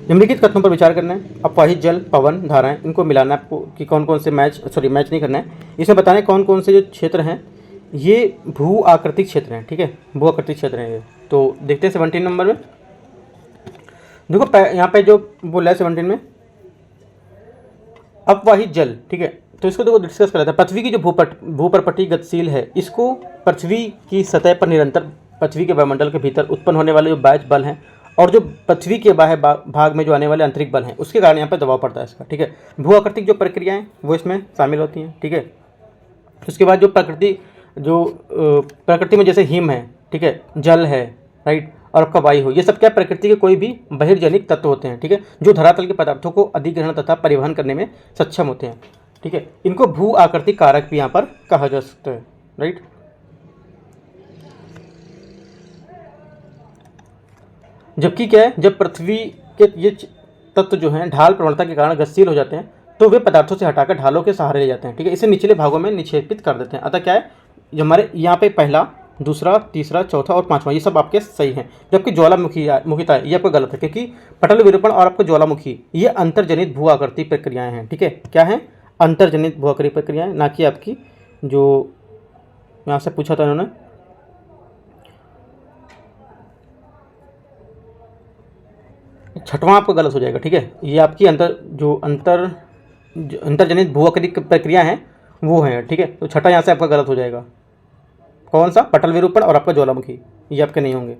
निम्नलिखित कथनों पर विचार करना है। अफवाहित जल, पवन, धाराएं, इनको मिलाना है आपको कि कौन कौन से मैच नहीं करना है, इसमें बताना है कौन कौन से जो क्षेत्र हैं ये भू आकृतिक क्षेत्र हैं। ठीक है, भू आकृतिक क्षेत्र हैं ये। तो देखते हैं 17 नंबर में। देखो यहाँ पे जो बोला है 17 में अपवाहित जल। ठीक है, तो इसको देखो डिस्कस कर रहा था। पृथ्वी की जो भूपरपट्टी गतिशील है, इसको पृथ्वी की सतह पर निरंतर पृथ्वी के वायुमंडल के भीतर उत्पन्न होने वाले जो बाह्य बल हैं और जो पृथ्वी के बाह्य भाग में जो आने वाले आंतरिक बल हैं उसके कारण यहाँ पर दबाव पड़ता है इसका। ठीक है, भू आकृतिक जो प्रक्रियाएं वो इसमें शामिल होती हैं। ठीक है, उसके बाद जो प्रकृति में जैसे हिम है, ठीक है, जल है, राइट, और आपका वायु हो, ये सब क्या प्रकृति के कोई भी बहिर्जनिक तत्व होते हैं। ठीक है, जो धरातल के पदार्थों को अधिग्रहण तथा परिवहन करने में सक्षम होते हैं। ठीक है, इनको भू आकृतिक कारक भी यहाँ पर कहा जा सकता है। राइट, जबकि क्या है, जब पृथ्वी के ये तत्व जो हैं ढाल प्रवणता के कारण गतिशील हो जाते हैं तो वे पदार्थों से हटाकर ढालों के सहारे ले जाते हैं। ठीक है, इसे निचले भागों में निक्षेपित कर देते हैं। अतः क्या है, जो हमारे यहाँ पे पहला, दूसरा, तीसरा, चौथा और पांचवा ये सब आपके सही हैं। जबकि ज्वालामुखीता है ये आपका गलत है, क्योंकि पटल विरूपण और आपका ज्वालामुखी ये अंतर्जनित भू आकृति प्रक्रियाएं हैं। ठीक है, क्या है, अंतर्जनित भू आकृति प्रक्रियाएं, ना कि आपकी जो यहाँ से पूछा था उन्होंने छठवां आपका गलत हो जाएगा। ठीक है, ये आपकी अंतर्जनित भू आकृति प्रक्रिया हैं वो हैं। ठीक है, तो छठा यहाँ से आपका गलत हो जाएगा। कौन सा, पटल विरूपण और आपका ज्वालामुखी, ये आपके नहीं होंगे।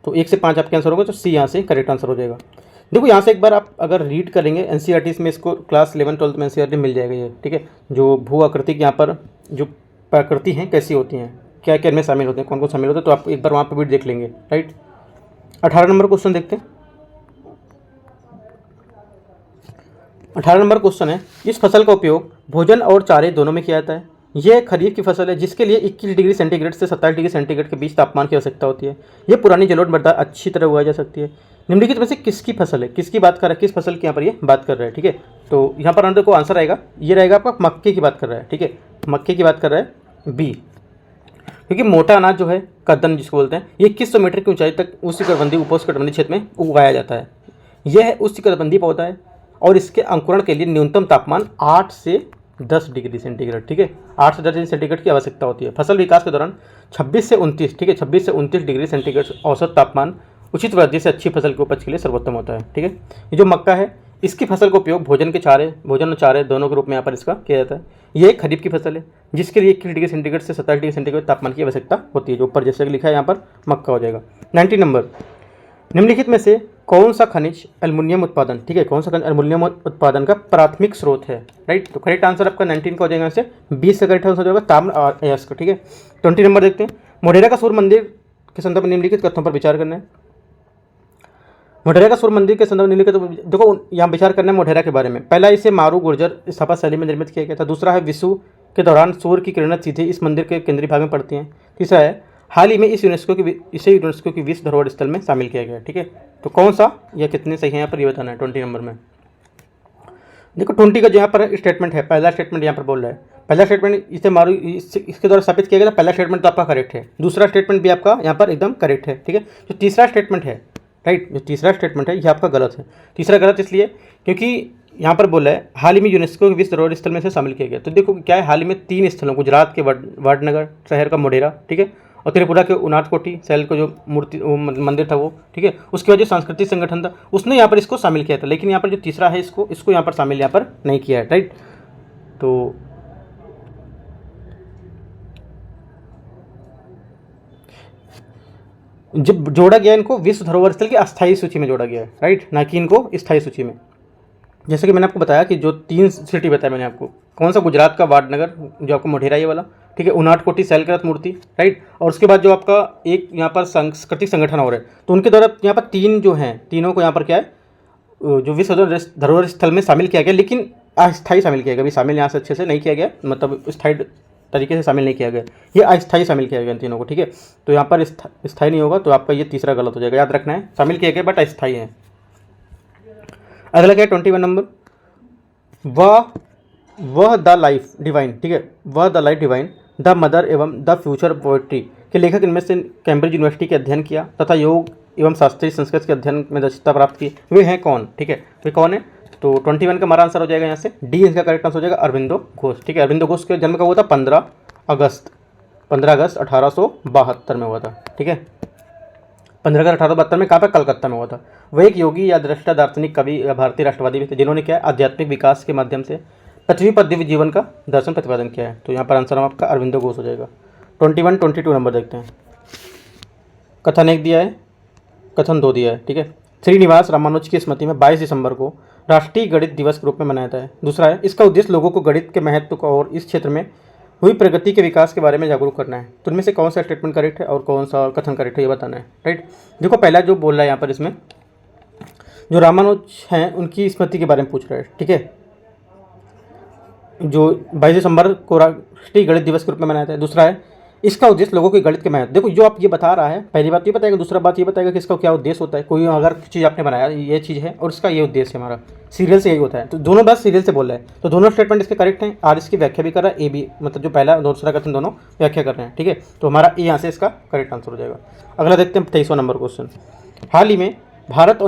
तो 1 से 5 आपके आंसर होंगे, तो सी यहाँ से करेक्ट आंसर हो जाएगा। देखो यहाँ से एक बार आप अगर रीड करेंगे एनसीईआरटी में, इसको क्लास 11-12 में एनसीईआरटी मिल जाएगा ये। ठीक है, जो भू आकृतिक यहाँ पर जो प्रकृति हैं कैसी होती हैं, क्या क्या इनमें शामिल होते हैं, कौन कौन शामिल होते हैं, तो आप एक बार वहाँ पर भी देख लेंगे। राइट, 18 नंबर क्वेश्चन देखते हैं। 18 नंबर क्वेश्चन है, इस फसल का उपयोग भोजन और चारे दोनों में किया जाता है। यह खरीफ की फसल है जिसके लिए 21 डिग्री सेंटीग्रेड से 27 डिग्री सेंटीग्रेड के बीच तापमान की आवश्यकता होती है। यह पुरानी जलोढ़ मृदा अच्छी तरह उगाई जा सकती है। निम्नलिखित में से किसकी फसल है, किसकी बात कर रहा है, किस फसल की यहाँ पर ये बात कर रहा है। ठीक है, तो यहाँ पर अंदर को आंसर आएगा, ये रहेगा आपका मक्के की बात कर रहा है। ठीक है, मक्के की बात कर रहा है बी, क्योंकि मोटा अनाज जो है कद्दन जिसको बोलते हैं, ये 2100 मीटर की ऊंचाई तक उष्णकटिबंधीय उपोष्णकटिबंधीय क्षेत्र में उगाया जाता है। यह उष्णकटिबंधीय पौधा है और इसके अंकुरण के लिए न्यूनतम तापमान 8 से 10 डिग्री सेंटीग्रेड, ठीक है, 8 से 10 डिग्री सेंटीग्रेड की आवश्यकता होती है। फसल विकास के दौरान 26 से 29, ठीक है, 26 से 29 डिग्री सेंटीग्रेड औसत तापमान उचित वृद्धि से अच्छी फसल की उपज के लिए सर्वोत्तम होता है। ठीक है, ये जो मक्का है इसकी फसल का उपयोग भोजन और चारे दोनों के रूप में यहाँ पर इसका किया जाता है। ये एक खरीफ की फसल है जिसके लिए 21 डिग्री सेंटीग्रेड से 27 डिग्री सेंटीग्रेड तापमान की आवश्यकता होती है, जो ऊपर जैसे लिखा है यहाँ पर मक्का हो जाएगा। 19 नंबर, निम्नलिखित में से कौन सा खनिज एल्युमिनियम उत्पादन, ठीक है, कौन सा खनिज एल्युमिनियम उत्पादन का प्राथमिक स्रोत है। राइट, तो करेक्ट आंसर आपका 19 का हो जाएगा, यहाँ से 20 का करेक्ट आंसर हो जाएगा ताम्र और अयस्क। ठीक है, 20 नंबर देखते हैं। मोढेरा का सूर्य मंदिर के संदर्भ में निम्नलिखित कथनों पर विचार करना है। मोढेरा का सूर्य मंदिर के संदर्भ में निम्नलिखित, देखो यहाँ विचार करना है मोढेरा के बारे में। पहला, इसे मारू गुर्जर स्थापत्य शैली में निर्मित किया गया था। दूसरा है विषु के दौरान सूर्य की किरणें सीधे इस मंदिर के केंद्रीय भाग में पड़ती हैं। तीसरा है हाल ही में इसे यूनेस्को की विश्व धरोहर स्थल में शामिल किया गया। ठीक है, तो कौन सा या कितने सही है यहाँ पर ये बताना है 20 नंबर में। देखो 20 का जो यहाँ पर स्टेटमेंट है, पहला स्टेटमेंट यहाँ पर बोल रहा है, पहला स्टेटमेंट इसके द्वारा स्थापित किया गया था, पहला स्टेटमेंट तो आपका करेक्ट है। दूसरा स्टेटमेंट भी आपका यहाँ पर एकदम करेक्ट है। ठीक है, जो तीसरा स्टेटमेंट है, राइट, जो तीसरा स्टेटमेंट है ये आपका गलत है। तीसरा गलत इसलिए क्योंकि यहाँ पर बोला है हाल ही में यूनेस्को के विश्व धरोहर स्थल में से शामिल किया गया। तो देखो क्या है, हाल ही में 3 स्थलों, गुजरात के वडनगर शहर का मोढेरा, ठीक है, और त्रिपुरा के उनाटकोटी सैल को जो मूर्ति मंदिर था वो, ठीक है, उसके बाद जो सांस्कृतिक संगठन था उसने यहाँ पर इसको शामिल किया था। लेकिन यहाँ पर जो तीसरा है इसको यहाँ पर शामिल यहाँ पर नहीं किया है। राइट, तो जब जोड़ा गया इनको विश्व धरोहर स्थल की अस्थायी सूची में जोड़ा गया है, राइट, ना कि इनको स्थायी सूची में। जैसे कि मैंने आपको बताया कि जो 3 सिटी बताया मैंने आपको, कौन सा, गुजरात का वाडनगर जो आपको मोढेरा ये वाला, ठीक है, उनाटकोटी सैलकरत मूर्ति, राइट, और उसके बाद जो आपका एक यहाँ पर सांस्कृतिक संगठन हो रहा है, तो उनके द्वारा यहाँ पर 3 जो हैं, तीनों को यहाँ पर क्या है, जो विश्व धरोहर स्थल में शामिल किया गया, लेकिन अस्थायी शामिल किया गया। अभी शामिल यहाँ से अच्छे से नहीं किया गया, मतलब स्थायी तरीके से शामिल नहीं किया गया, ये अस्थायी शामिल किया गया इन तीनों को, ठीक है। तो यहाँ पर स्थायी नहीं होगा, तो आपका ये तीसरा गलत हो जाएगा, याद रखना है, शामिल किए गए बट अस्थायी है। अगला क्या है 21 नंबर, वह द लाइफ डिवाइन, ठीक है, वह the life divine, the mother एवं द फ्यूचर पोएट्री के लेखक इनमें से कैम्ब्रिज यूनिवर्सिटी के अध्ययन किया तथा योग एवं शास्त्रीय संस्कृत के अध्ययन में दक्षता प्राप्त की, वे हैं कौन, ठीक है, वे कौन है। तो 21 का हमारा आंसर हो जाएगा यहाँ से डी, इसका करेक्ट आंसर हो जाएगा अरविंदो घोष, ठीक है। अरविंदो घोष का जन्म कब हुआ था, 15 अगस्त 1872 में हुआ था, ठीक है। 15 अगस्त 1872 में कहाँ पर, कलकत्ता में हुआ था। वह एक योगी या दृष्टा, दार्शनिक, कवि या भारतीय राष्ट्रवादी भी थे, जिन्होंने क्या आध्यात्मिक विकास के माध्यम से पृथ्वी पर दिव्य जीवन का दर्शन प्रतिपादन किया है। तो यहाँ पर आंसर आपका अरविंदो घोष हो जाएगा। 22 नंबर देखते हैं। कथन 1 दिया है, कथन 2 दिया है, ठीक है। श्रीनिवास रामानुज की स्मृति में 22 दिसंबर को राष्ट्रीय गणित दिवस के रूप में मनाया जाता है। दूसरा है, इसका उद्देश्य लोगों को गणित के महत्व को और इस क्षेत्र में हुई प्रगति के विकास के बारे में जागरूक करना है। तो इनमें से कौन सा स्टेटमेंट करेक्ट है और कौन सा कथन करेक्ट है, ये बताना है, राइट। देखो पहला जो बोल रहा है यहाँ पर, इसमें जो रामानुज हैं उनकी स्मृति के बारे में पूछ रहा है, ठीक है, जो 22 दिसंबर को राष्ट्रीय गणित दिवस के रूप में मनाया जाता है। दूसरा है, इसका उद्देश्य लोगों के गणित के महत्व, देखो जो आप ये बता रहा है, पहली बात ये बताएगा, दूसरा बात ये बताएगा कि इसका क्या उद्देश्य होता है। कोई अगर चीज़ आपने बनाया, ये चीज़ है और इसका ये उद्देश्य है, हमारा सीरियल से यही होता है, तो दोनों बात सीरियल से बोल रहे हैं, तो दोनों स्टेटमेंट इसके करेक्ट हैं। आर इसकी व्याख्या भी कर रहा है, ए भी, मतलब जो पहला दूसरा कथन दोनों व्याख्या कर रहे हैं, ठीक है। तो हमारा ए यहाँ से इसका करेक्ट आंसर हो जाएगा। अगला देखते हैं 23वां नंबर क्वेश्चन। हाल ही में भारत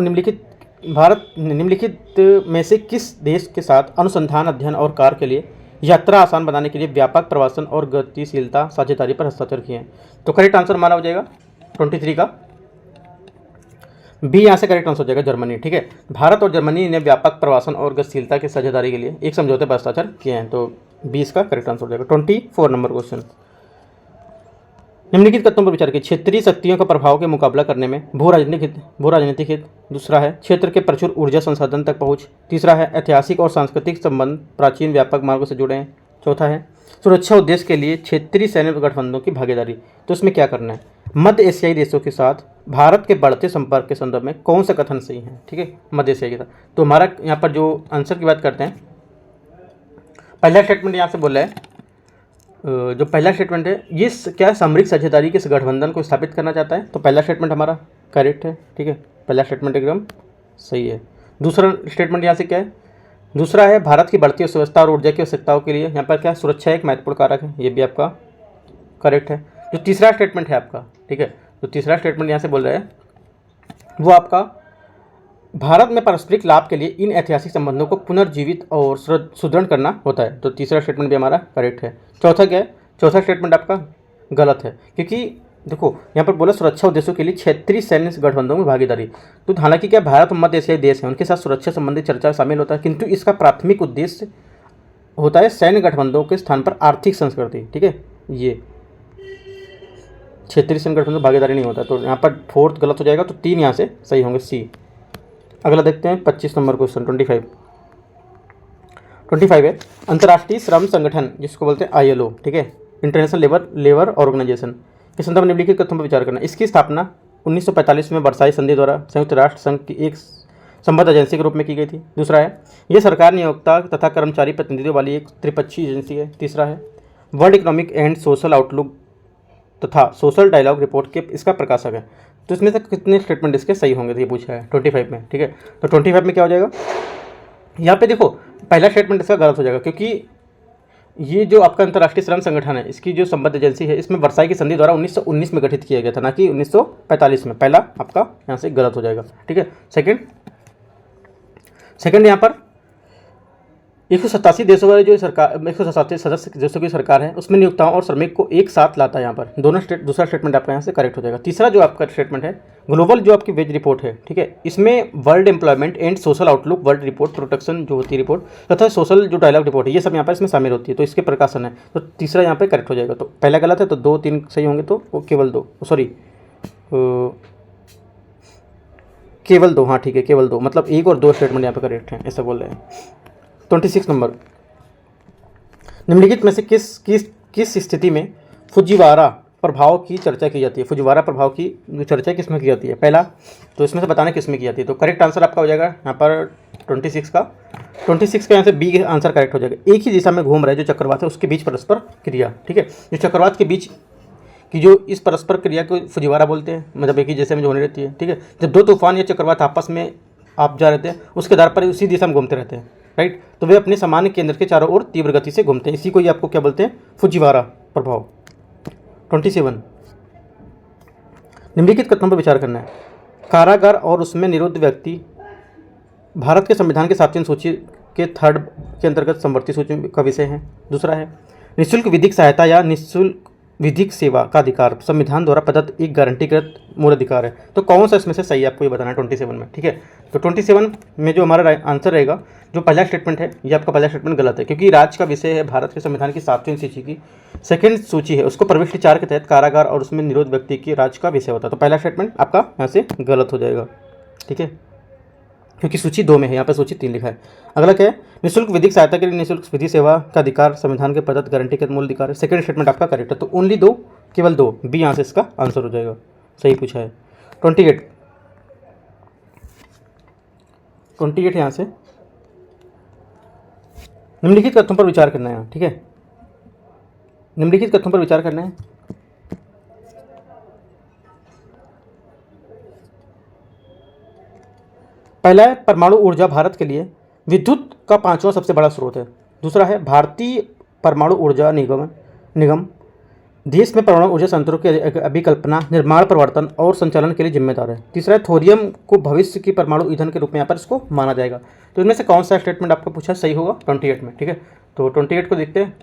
निम्नलिखित में से किस देश के साथ अनुसंधान, अध्ययन और कार्य के लिए यात्रा आसान बनाने के लिए व्यापक प्रवासन और गतिशीलता साझेदारी पर हस्ताक्षर किए हैं। तो करेक्ट आंसर हमारा हो जाएगा 23 का बी, यहाँ से करेक्ट आंसर हो जाएगा जर्मनी, ठीक है। भारत और जर्मनी ने व्यापक प्रवासन और गतिशीलता की साझेदारी के लिए एक समझौते पर हस्ताक्षर किए हैं। तो बी इसका करेक्ट आंसर हो जाएगा। 24 नंबर क्वेश्चन, निम्नलिखित तत्वों पर विचार करें। क्षेत्रीय शक्तियों का प्रभाव के मुकाबला करने में भू राजनीतिक हित। दूसरा है, क्षेत्र के प्रचुर ऊर्जा संसाधन तक पहुंच। तीसरा है, ऐतिहासिक और सांस्कृतिक संबंध प्राचीन व्यापक मार्गों से जुड़े हैं। चौथा है, सुरक्षा उद्देश्य के लिए क्षेत्रीय सैन्य गठबंधनों की भागीदारी। तो इसमें क्या करना है, मध्य एशियाई देशों के साथ भारत के बढ़ते संपर्क के संदर्भ में कौन सा कथन सही है, ठीक है, मध्य एशियाई के साथ। तो हमारा यहाँ पर जो आंसर की बात करते हैं, पहला स्टेटमेंट यहाँ से बोल रहा है, जो पहला स्टेटमेंट है ये क्या सामरिक साझेदारी के इस गठबंधन को स्थापित करना चाहता है। तो पहला स्टेटमेंट हमारा करेक्ट है, ठीक है, पहला स्टेटमेंट एकदम सही है। दूसरा स्टेटमेंट यहाँ से क्या है, दूसरा है, भारत की बढ़ती अर्थव्यवस्था और ऊर्जा की आवश्यकताओं के लिए यहाँ पर क्या सुरक्षा एक महत्वपूर्ण कारक है, ये भी आपका करेक्ट है। जो तीसरा स्टेटमेंट है आपका, ठीक है, जो तीसरा स्टेटमेंट यहाँ से बोल रहा है वो आपका भारत में पारस्परिक लाभ के लिए इन ऐतिहासिक संबंधों को पुनर्जीवित और सुदृढ़ करना होता है। तो तीसरा स्टेटमेंट भी हमारा करेक्ट है। चौथा क्या है, चौथा स्टेटमेंट आपका गलत है, क्योंकि देखो यहाँ पर बोला सुरक्षा उद्देश्यों के लिए क्षेत्रीय सैन्य गठबंधनों में भागीदारी। तो हालांकि क्या भारत और मध्य एशियाई देश हैं, उनके साथ सुरक्षा संबंधी चर्चा शामिल होता है, किंतु इसका प्राथमिक उद्देश्य होता है सैन्य गठबंधनों के स्थान पर आर्थिक संस्कृति, ठीक है, ये क्षेत्रीय सैन्य गठबंधन में भागीदारी नहीं होता। तो यहाँ पर फोर्थ गलत हो जाएगा, तो 3 यहाँ से सही होंगे, सी। अगला देखते हैं 25 नंबर क्वेश्चन। 25 है, अंतर्राष्ट्रीय श्रम संगठन जिसको बोलते हैं ILO, ठीक है, इंटरनेशनल लेबर ऑर्गेनाइजेशन के संदर्भ में निम्नलिखित कथनों पर विचार करना। इसकी स्थापना 1945 में वर्साई संधि द्वारा संयुक्त राष्ट्र संघ की एक संबद्ध एजेंसी के रूप में की गई थी। दूसरा है, यह सरकार नियोक्ता तथा कर्मचारी प्रतिनिधियों वाली एक त्रिपक्षीय एजेंसी है। तीसरा है, world economic and social outlook तथा सोशल डायलॉग रिपोर्ट के इसका प्रकाशक है। तो इसमें से कितने स्टेटमेंट इसके सही होंगे, तो ये पूछा है 25 में, ठीक है। तो 25 में क्या हो जाएगा, यहाँ पे देखो पहला स्टेटमेंट इसका गलत हो जाएगा, क्योंकि ये जो आपका अंतर्राष्ट्रीय श्रम संगठन है, इसकी जो संबद्ध एजेंसी है, इसमें वर्साई की संधि द्वारा 1919 में गठित किया गया था, ना कि 1945 में। पहला आपका यहाँ से गलत हो जाएगा, ठीक है। सेकंड यहाँ पर 187 देशों वाले जो सरकार, 187 सदस्य देशों की सरकार है, उसमें नियोक्ताओं और श्रमिक को एक साथ लाता है यहाँ पर। दूसरा स्टेटमेंट आपका यहाँ से करेक्ट हो जाएगा। तीसरा जो आपका स्टेटमेंट है, ग्लोबल जो आपकी वेज रिपोर्ट है, ठीक है, इसमें world employment and social outlook, world report protection जो होती है रिपोर्ट, तथा सोशल जो डायलॉग रिपोर्ट है, ये सब यहाँ पर इसमें शामिल होती है। तो इसके प्रकाशन है, तो तीसरा यहाँ पर करेक्ट हो जाएगा। तो पहला गलत है, तो 2 3 सही होंगे, तो वो केवल 2, हाँ ठीक है, केवल 2, मतलब 1 और 2 स्टेटमेंट यहाँ पर करेक्ट हैं, ऐसा बोल रहे हैं। 26 नंबर, निम्नलिखित में से किस स्थिति में फुजीवारा प्रभाव की चर्चा की जाती है, फुजिवारा प्रभाव की जो चर्चा किस में की जाती है? पहला तो इसमें से बताना किस में की जाती है। तो करेक्ट आंसर आपका हो जाएगा यहाँ पर 26 का। 26 का यहाँ से बी आंसर करेक्ट हो जाएगा। एक ही दिशा में घूम रहा है जो चक्रवात है उसके बीच परस्पर क्रिया, ठीक है। जो चक्रवात के बीच कि जो इस परस्पर क्रिया को फुजिवारा बोलते हैं, मतलब एक ही जैसे में जो होने रहती है, ठीक है। जब दो तूफान या चक्रवात आपस में आप जा रहते हैं उसके आधार पर उसी दिशा में घूमते रहते हैं, राइट। तो वे अपने सामान्य केंद्र के चारों ओर तीव्र गति से घूमते हैं, इसी को ही आपको क्या बोलते हैं? फुजिवारा प्रभाव। 27 निम्नलिखित कथनों पर विचार करना है। कारागार और उसमें निरुद्ध व्यक्ति भारत के संविधान के 7वीं सूची के थर्ड के अंतर्गत समवर्ती सूची का विषय है। दूसरा है निःशुल्क विधिक सहायता या निःशुल्क विधिक सेवा का अधिकार संविधान द्वारा प्रदत्त एक गारंटीकृत मूल अधिकार है। तो कौन सा इसमें से सही है आपको ये बताना है 27 में, ठीक है। तो 27 में जो हमारा आंसर रहेगा, जो पहला स्टेटमेंट है ये आपका पहला स्टेटमेंट गलत है, क्योंकि राज्य का विषय है भारत के संविधान की 7वीं सूची की सेकंड सूची है, उसको प्रविष्टि 4 के तहत कारागार और उसमें निरुद्ध व्यक्ति की राज्य का विषय होता है। तो पहला स्टेटमेंट आपका यहाँ से गलत हो जाएगा, ठीक है, क्योंकि सूची 2 में है, यहाँ पे सूची 3 लिखा है। अगला क्या है? निःशुल्क विधिक सहायता के लिए निःशुल्क विधि सेवा का अधिकार संविधान के प्रदत्त गारंटी के मूल अधिकार है। सेकंड स्टेटमेंट आपका करेक्ट है, तो ओनली 2, केवल 2 बी यहाँ से इसका आंसर हो जाएगा, सही पूछा है। 28 यहाँ से निम्नलिखित तथ्यों पर विचार करना है, ठीक है। निम्नलिखित तथ्यों पर विचार करना है। पहला है परमाणु ऊर्जा भारत के लिए विद्युत का 5वां सबसे बड़ा स्रोत है। दूसरा है भारतीय परमाणु ऊर्जा निगम देश में परमाणु ऊर्जा संयंत्रों की अभिकल्पना, निर्माण, प्रवर्तन और संचालन के लिए जिम्मेदार है। तीसरा है थोरियम को भविष्य की परमाणु ईंधन के रूप में यहाँ पर इसको माना जाएगा। तो इनमें से कौन सा स्टेटमेंट आपको पूछा सही होगा 28 में, ठीक है। तो 28 को देखते हैं।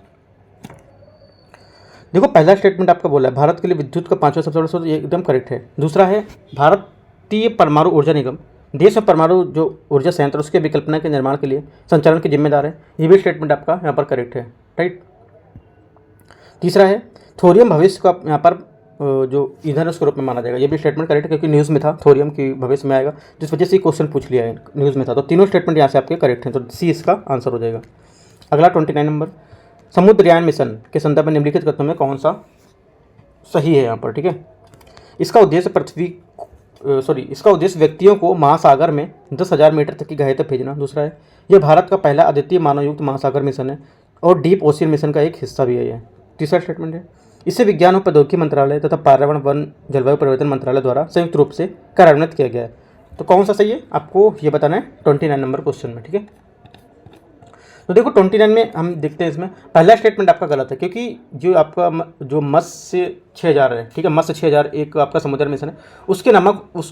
देखो पहला स्टेटमेंट आपका बोला है भारत के लिए विद्युत का 5वां सबसे बड़ा स्रोत, ये एकदम करेक्ट है। दूसरा है भारतीय परमाणु ऊर्जा निगम देश में परमाणु जो ऊर्जा संयंत्र उसके विकल्पना के निर्माण के लिए संचालन के जिम्मेदार है, ये भी स्टेटमेंट आपका यहाँ पर करेक्ट है, राइट। तीसरा है थोरियम भविष्य का यहाँ पर जो ईंधन उसके रूप में माना जाएगा, ये भी स्टेटमेंट करेक्ट है, क्योंकि न्यूज़ में था थोरियम की भविष्य में आएगा, जिस वजह से क्वेश्चन पूछ लिया है, न्यूज़ में था। तो तीनों स्टेटमेंट यहाँ से आपके करेक्ट हैं, तो सी इसका आंसर हो जाएगा। अगला 29 नंबर, समुद्रयान मिशन के संदर्भ में निम्नलिखित कथनों में कौन सा सही है यहाँ पर, ठीक है। इसका उद्देश्य व्यक्तियों को महासागर में 10,000 मीटर तक की गहराई तक भेजना। दूसरा है यह भारत का पहला अद्वितीय मानवयुक्त महासागर मिशन है और डीप ओशियन मिशन का एक हिस्सा भी है ये। तीसरा स्टेटमेंट है इसे विज्ञान और प्रौद्योगिकी मंत्रालय तथा पर्यावरण वन जलवायु परिवर्तन मंत्रालय द्वारा संयुक्त रूप से कार्यान्वित किया गया है। तो कौन सा सही है आपको ये बताना है 29 नंबर क्वेश्चन में, ठीक है। तो देखो 29 में हम देखते हैं, इसमें पहला स्टेटमेंट आपका गलत है, क्योंकि जो आपका जो मत्स्य 6000 है, ठीक है, मत्स्य 6000 एक आपका समुद्र मिशन है, उसके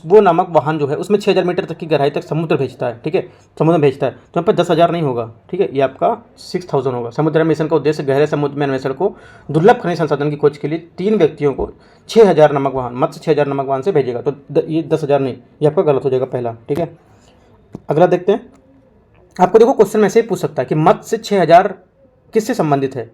वो नामक वाहन जो है उसमें 6000 मीटर तक की गहराई तक समुद्र भेजता है, ठीक है, समुद्र में भेजता है। तो यहाँ पर 10,000 नहीं होगा, ठीक है, ये आपका 6000 होगा। समुद्र मिशन का उद्देश्य गहरे समुद्र में अन्वेषण को दुर्लभ खनिज संसाधन की खोज के लिए 3 व्यक्तियों को 6000 नमक वाहन मत्स्य 6000 नमक वाहन से भेजेगा। तो ये 10,000 नहीं, ये आपका गलत हो जाएगा पहला, ठीक है। अगला देखते हैं। आपको देखो क्वेश्चन में से पूछ सकता है कि मत्स्य 6000 किससे संबंधित है,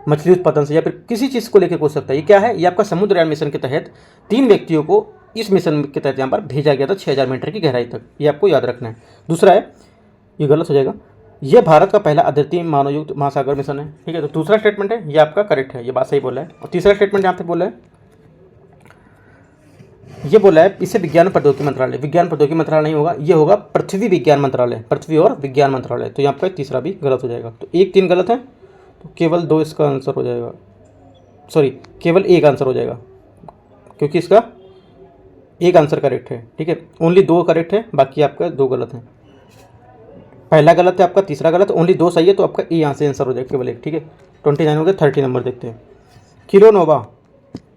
मछली उत्पादन से या फिर किसी चीज़ को लेकर पूछ सकता है। ये क्या है? ये आपका समुद्रयान मिशन के तहत 3 व्यक्तियों को इस मिशन के तहत यहाँ पर भेजा गया था 6000 मीटर की गहराई तक, ये आपको याद रखना है। दूसरा है, ये गलत हो जाएगा, ये भारत का पहला अद्वितीय मानवयुक्त महासागर मिशन है, ठीक है। तो दूसरा स्टेटमेंट है ये आपका करेक्ट है, ये बात सही बोला है। और तीसरा स्टेटमेंट यहाँ पे बोला है, ये बोला है इसे विज्ञान प्रौद्योगिकी मंत्रालय, विज्ञान प्रौद्योगिकी मंत्रालय नहीं होगा, ये होगा पृथ्वी विज्ञान मंत्रालय, पृथ्वी और विज्ञान मंत्रालय। तो यहाँ पर तीसरा भी गलत हो जाएगा। तो 1 3 गलत है, तो केवल 2 इसका आंसर हो जाएगा, सॉरी केवल 1 आंसर हो जाएगा, क्योंकि इसका 1 आंसर करेक्ट है, ठीक है। ओनली 2 करेक्ट है, बाकी आपका 2 गलत है। पहला गलत है आपका, तीसरा गलत, ओनली 2 सही है, तो आपका ए यहाँ से आंसर हो जाएगा केवल 1, ठीक है। 29 हो गया। 30 नंबर देखते हैं।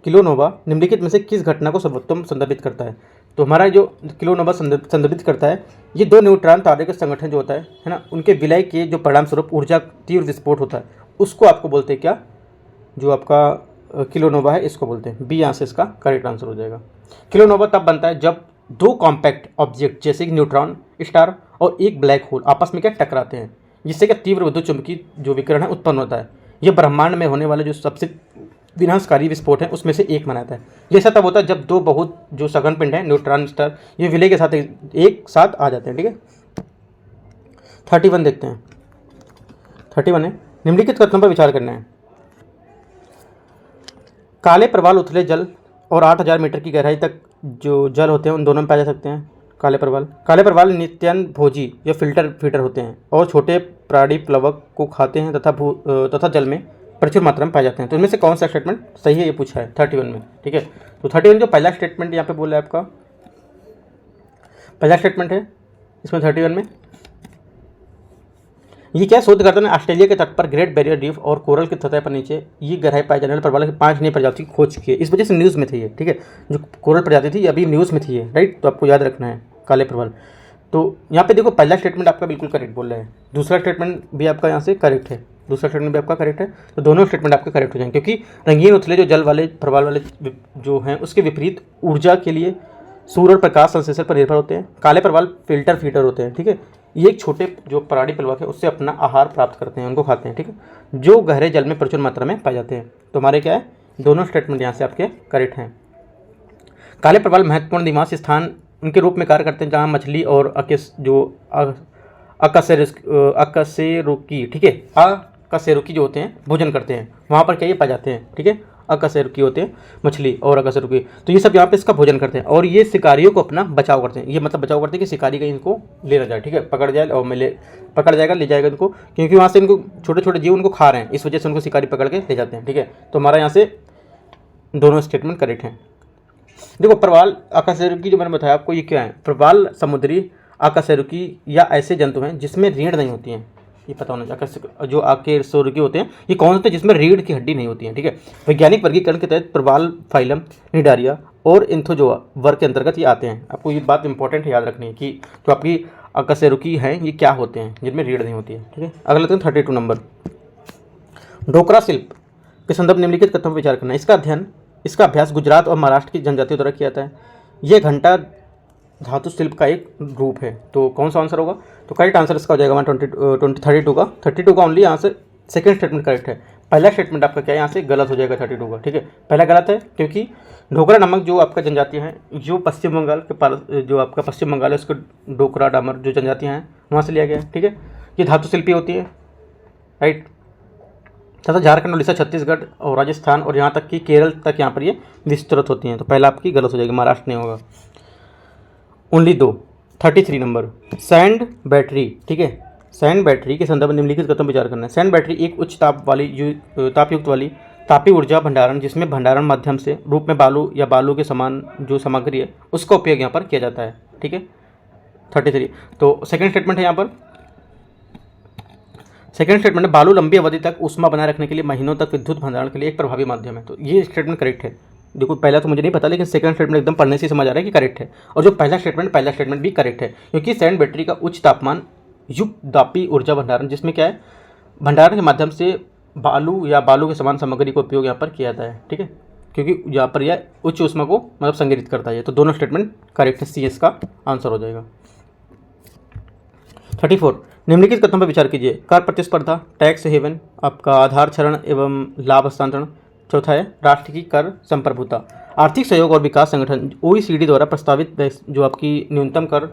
किलोनोवा निम्नलिखित में से किस घटना को सर्वोत्तम संदर्भित करता है? तो हमारा जो किलोनोवा संदर्भित करता है, ये 2 न्यूट्रॉन तारे का संगठन जो होता है ना, उनके विलय के जो परिणाम स्वरूप ऊर्जा तीव्र विस्फोट होता है, उसको आपको बोलते हैं क्या? जो आपका किलोनोवा है इसको बोलते हैं। बी यहाँ से इसका करेक्ट आंसर हो जाएगा। किलोनोवा तब बनता है जब 2 कॉम्पैक्ट ऑब्जेक्ट जैसे कि न्यूट्रॉन स्टार और एक ब्लैक होल आपस में क्या टकराते हैं, जिससे क्या तीव्र विद्युत चुंबकीय जो विकिरण है उत्पन्न होता है। यह ब्रह्मांड में होने वाले जो सबसे विनाशकारी विस्फोट है उसमें से एक मनाता है। जैसा तब होता है जब 2 बहुत जो सघन पिंड है न्यूट्रॉन स्टार, ये विलय के साथ एक साथ आ जाते हैं, ठीक है। 31 देखते हैं। 31 है, निम्नलिखित कथनों पर विचार करना है। काले प्रवाल उथले जल और 8000 मीटर की गहराई तक जो जल होते हैं उन दोनों में पाए जा सकते हैं। काले प्रवाल नित्यान भोजी या फिल्टर फीडर होते हैं और छोटे प्राणी प्लवक को खाते हैं तथा जल में प्रचुर मात्रा में पाए जाते हैं। तो इनमें से कौन सा स्टेटमेंट सही है ये पूछा है 31 में। ठीक है, तो 31 जो पहला स्टेटमेंट यहाँ पे बोला है आपका, पहला स्टेटमेंट है इसमें 31 में ये क्या शोधकर्ता ने ऑस्ट्रेलिया के तट पर ग्रेट बैरियर रीफ और कोरल की सतह पर नीचे ये गहराई पाए जाने वाले प्रवाल की 5 नई प्रजाति की खोज की है। इस वजह से न्यूज़ में थी ये। ठीक है, जो कोरल प्रजाति थी अभी न्यूज़ में थी ये, राइट। तो आपको याद रखना है काले प्रवाल। तो यहाँ पे देखो पहला स्टेटमेंट आपका बिल्कुल करेक्ट बोल रहा है, दूसरा स्टेटमेंट भी आपका यहाँ से करेक्ट है, दूसरा स्टेटमेंट भी आपका करेक्ट है। तो दोनों स्टेटमेंट आपके करेक्ट हो जाएंगे, क्योंकि रंगीन उथले जो जल वाले प्रवाल वाले जो हैं उसके विपरीत ऊर्जा के लिए सूर्य और प्रकाश संश्लेषण पर निर्भर होते हैं। काले प्रवाल फिल्टर फीडर होते हैं। ठीक है, ये एक छोटे जो प्राणी प्लवक है उससे अपना आहार प्राप्त करते हैं, उनको खाते हैं। ठीक है, जो गहरे जल में प्रचुर मात्रा में पाए जाते हैं। तो हमारे क्या है, दोनों स्टेटमेंट यहाँ से आपके करेक्ट हैं। काले प्रवाल महत्वपूर्ण निवास स्थान उनके रूप में कार्य करते हैं जहाँ मछली और अकशेरुकी, ठीक है, अकशेरुकी जो होते हैं भोजन करते हैं, वहाँ पर क्या ये पाए जाते हैं। ठीक है, अकशेरुकी होते हैं मछली और अकशेरुकी, तो ये सब यहाँ पे इसका भोजन करते हैं और ये शिकारियों को अपना बचाव करते हैं। ये मतलब बचाव करते हैं कि शिकारी कहीं इनको ले ना जाए। ठीक है, पकड़ जाए और पकड़ जाएगा, ले जाएगा इनको, क्योंकि वहाँ से इनको छोटे छोटे जीव उनको खा रहे हैं, इस वजह से उनको शिकारी पकड़ के ले जाते हैं। ठीक है, तो हमारा यहाँ से दोनों स्टेटमेंट करेक्ट हैं। देखो प्रवाल अकशेरुकी जो मैंने बताया आपको, ये क्या है, प्रवाल समुद्री अकशेरुकी या ऐसे जंतु हैं जिसमें रीढ़ नहीं होती हैं, ये पता होना चाहिए। जो अकशेरुकी होते हैं ये कौन होते हैं, जिसमें रीढ़ की हड्डी नहीं होती है। ठीक है, वैज्ञानिक वर्गीकरण के तहत प्रवाल फाइलम निडारिया और इंथोजोआ वर्ग के अंतर्गत ये आते हैं। आपको ये बात इंपॉर्टेंट है याद रखनी है कि जो आपकी अकशेरुकी हैं ये क्या होते हैं, जिनमें रीढ़ नहीं होती है। ठीक है, अगला लेते हैं 32 नंबर, डोकरा शिल्प के संदर्भ निम्नलिखित कथनों पर विचार करना। इसका अभ्यास गुजरात और महाराष्ट्र की जनजातियों द्वारा किया जाता है। यह घंटा धातु शिल्प का एक रूप है। तो कौन सा आंसर होगा, तो करेक्ट आंसर इसका हो जाएगा 32 का ओनली यहाँ से सेकंड स्टेटमेंट करेक्ट है। पहला स्टेटमेंट आपका क्या है यहाँ से गलत हो जाएगा 32 का। ठीक है, पहला गलत है क्योंकि डोकरा नामक जो आपका जनजातियाँ हैं जो पश्चिम बंगाल के पास जो आपका पश्चिम बंगाल है उसको डोकरा डामर जो जनजातियाँ हैं वहाँ से लिया गया है। ठीक है, ये धातु शिल्पी होती है, राइट, तथा झारखंड, उड़ीसा, छत्तीसगढ़ और राजस्थान और यहाँ तक कि केरल तक यहाँ पर ये विस्तृत होती हैं। तो पहला आपकी गलत हो जाएगी, महाराष्ट्र नहीं होगा। Only 33 number, sand battery. ठीक है, सैंड बैटरी के संदर्भ में निम्नलिखित कथन विचार करना है। सैंड बैटरी एक उच्च तापयुक्त वाली तापीय ऊर्जा भंडारण जिसमें भंडारण माध्यम से रूप में बालू या बालू के समान जो सामग्री है उसका उपयोग यहाँ पर किया जाता है। ठीक है, 33। तो सेकंड स्टेटमेंट है यहाँ पर, सेकंड स्टेटमेंट है बालू लंबी अवधि तक ऊष्मा बनाए रखने के लिए महीनों तक विद्युत भंडारण के लिए एक प्रभावी माध्यम है। तो ये स्टेटमेंट करेक्ट है। देखो पहला तो मुझे नहीं पता, लेकिन सेकंड स्टेटमेंट एकदम पढ़ने से समझ आ रहा है कि करेक्ट है। और जो पहला स्टेटमेंट भी करेक्ट है, क्योंकि सैंड बैटरी का उच्च तापमान युक्त तापीय ऊर्जा भंडारण जिसमें क्या है भंडारण के माध्यम से बालू या बालू के समान सामग्री का उपयोग यहाँ पर किया जाता है। ठीक है, क्योंकि यहाँ पर यह उच्च ऊष्मा को मतलब संग्रहित करता है। तो दोनों स्टेटमेंट करेक्ट है, CS का आंसर हो जाएगा। 34, निम्नलिखित कथनों पर विचार कीजिए। कर प्रतिस्पर्धा, टैक्स हेवन, आपका आधार क्षरण एवं लाभ हस्तांतरण। चौथा है राष्ट्र की कर संप्रभुता। आर्थिक सहयोग और विकास संगठन OECD द्वारा प्रस्तावित जो आपकी न्यूनतम कर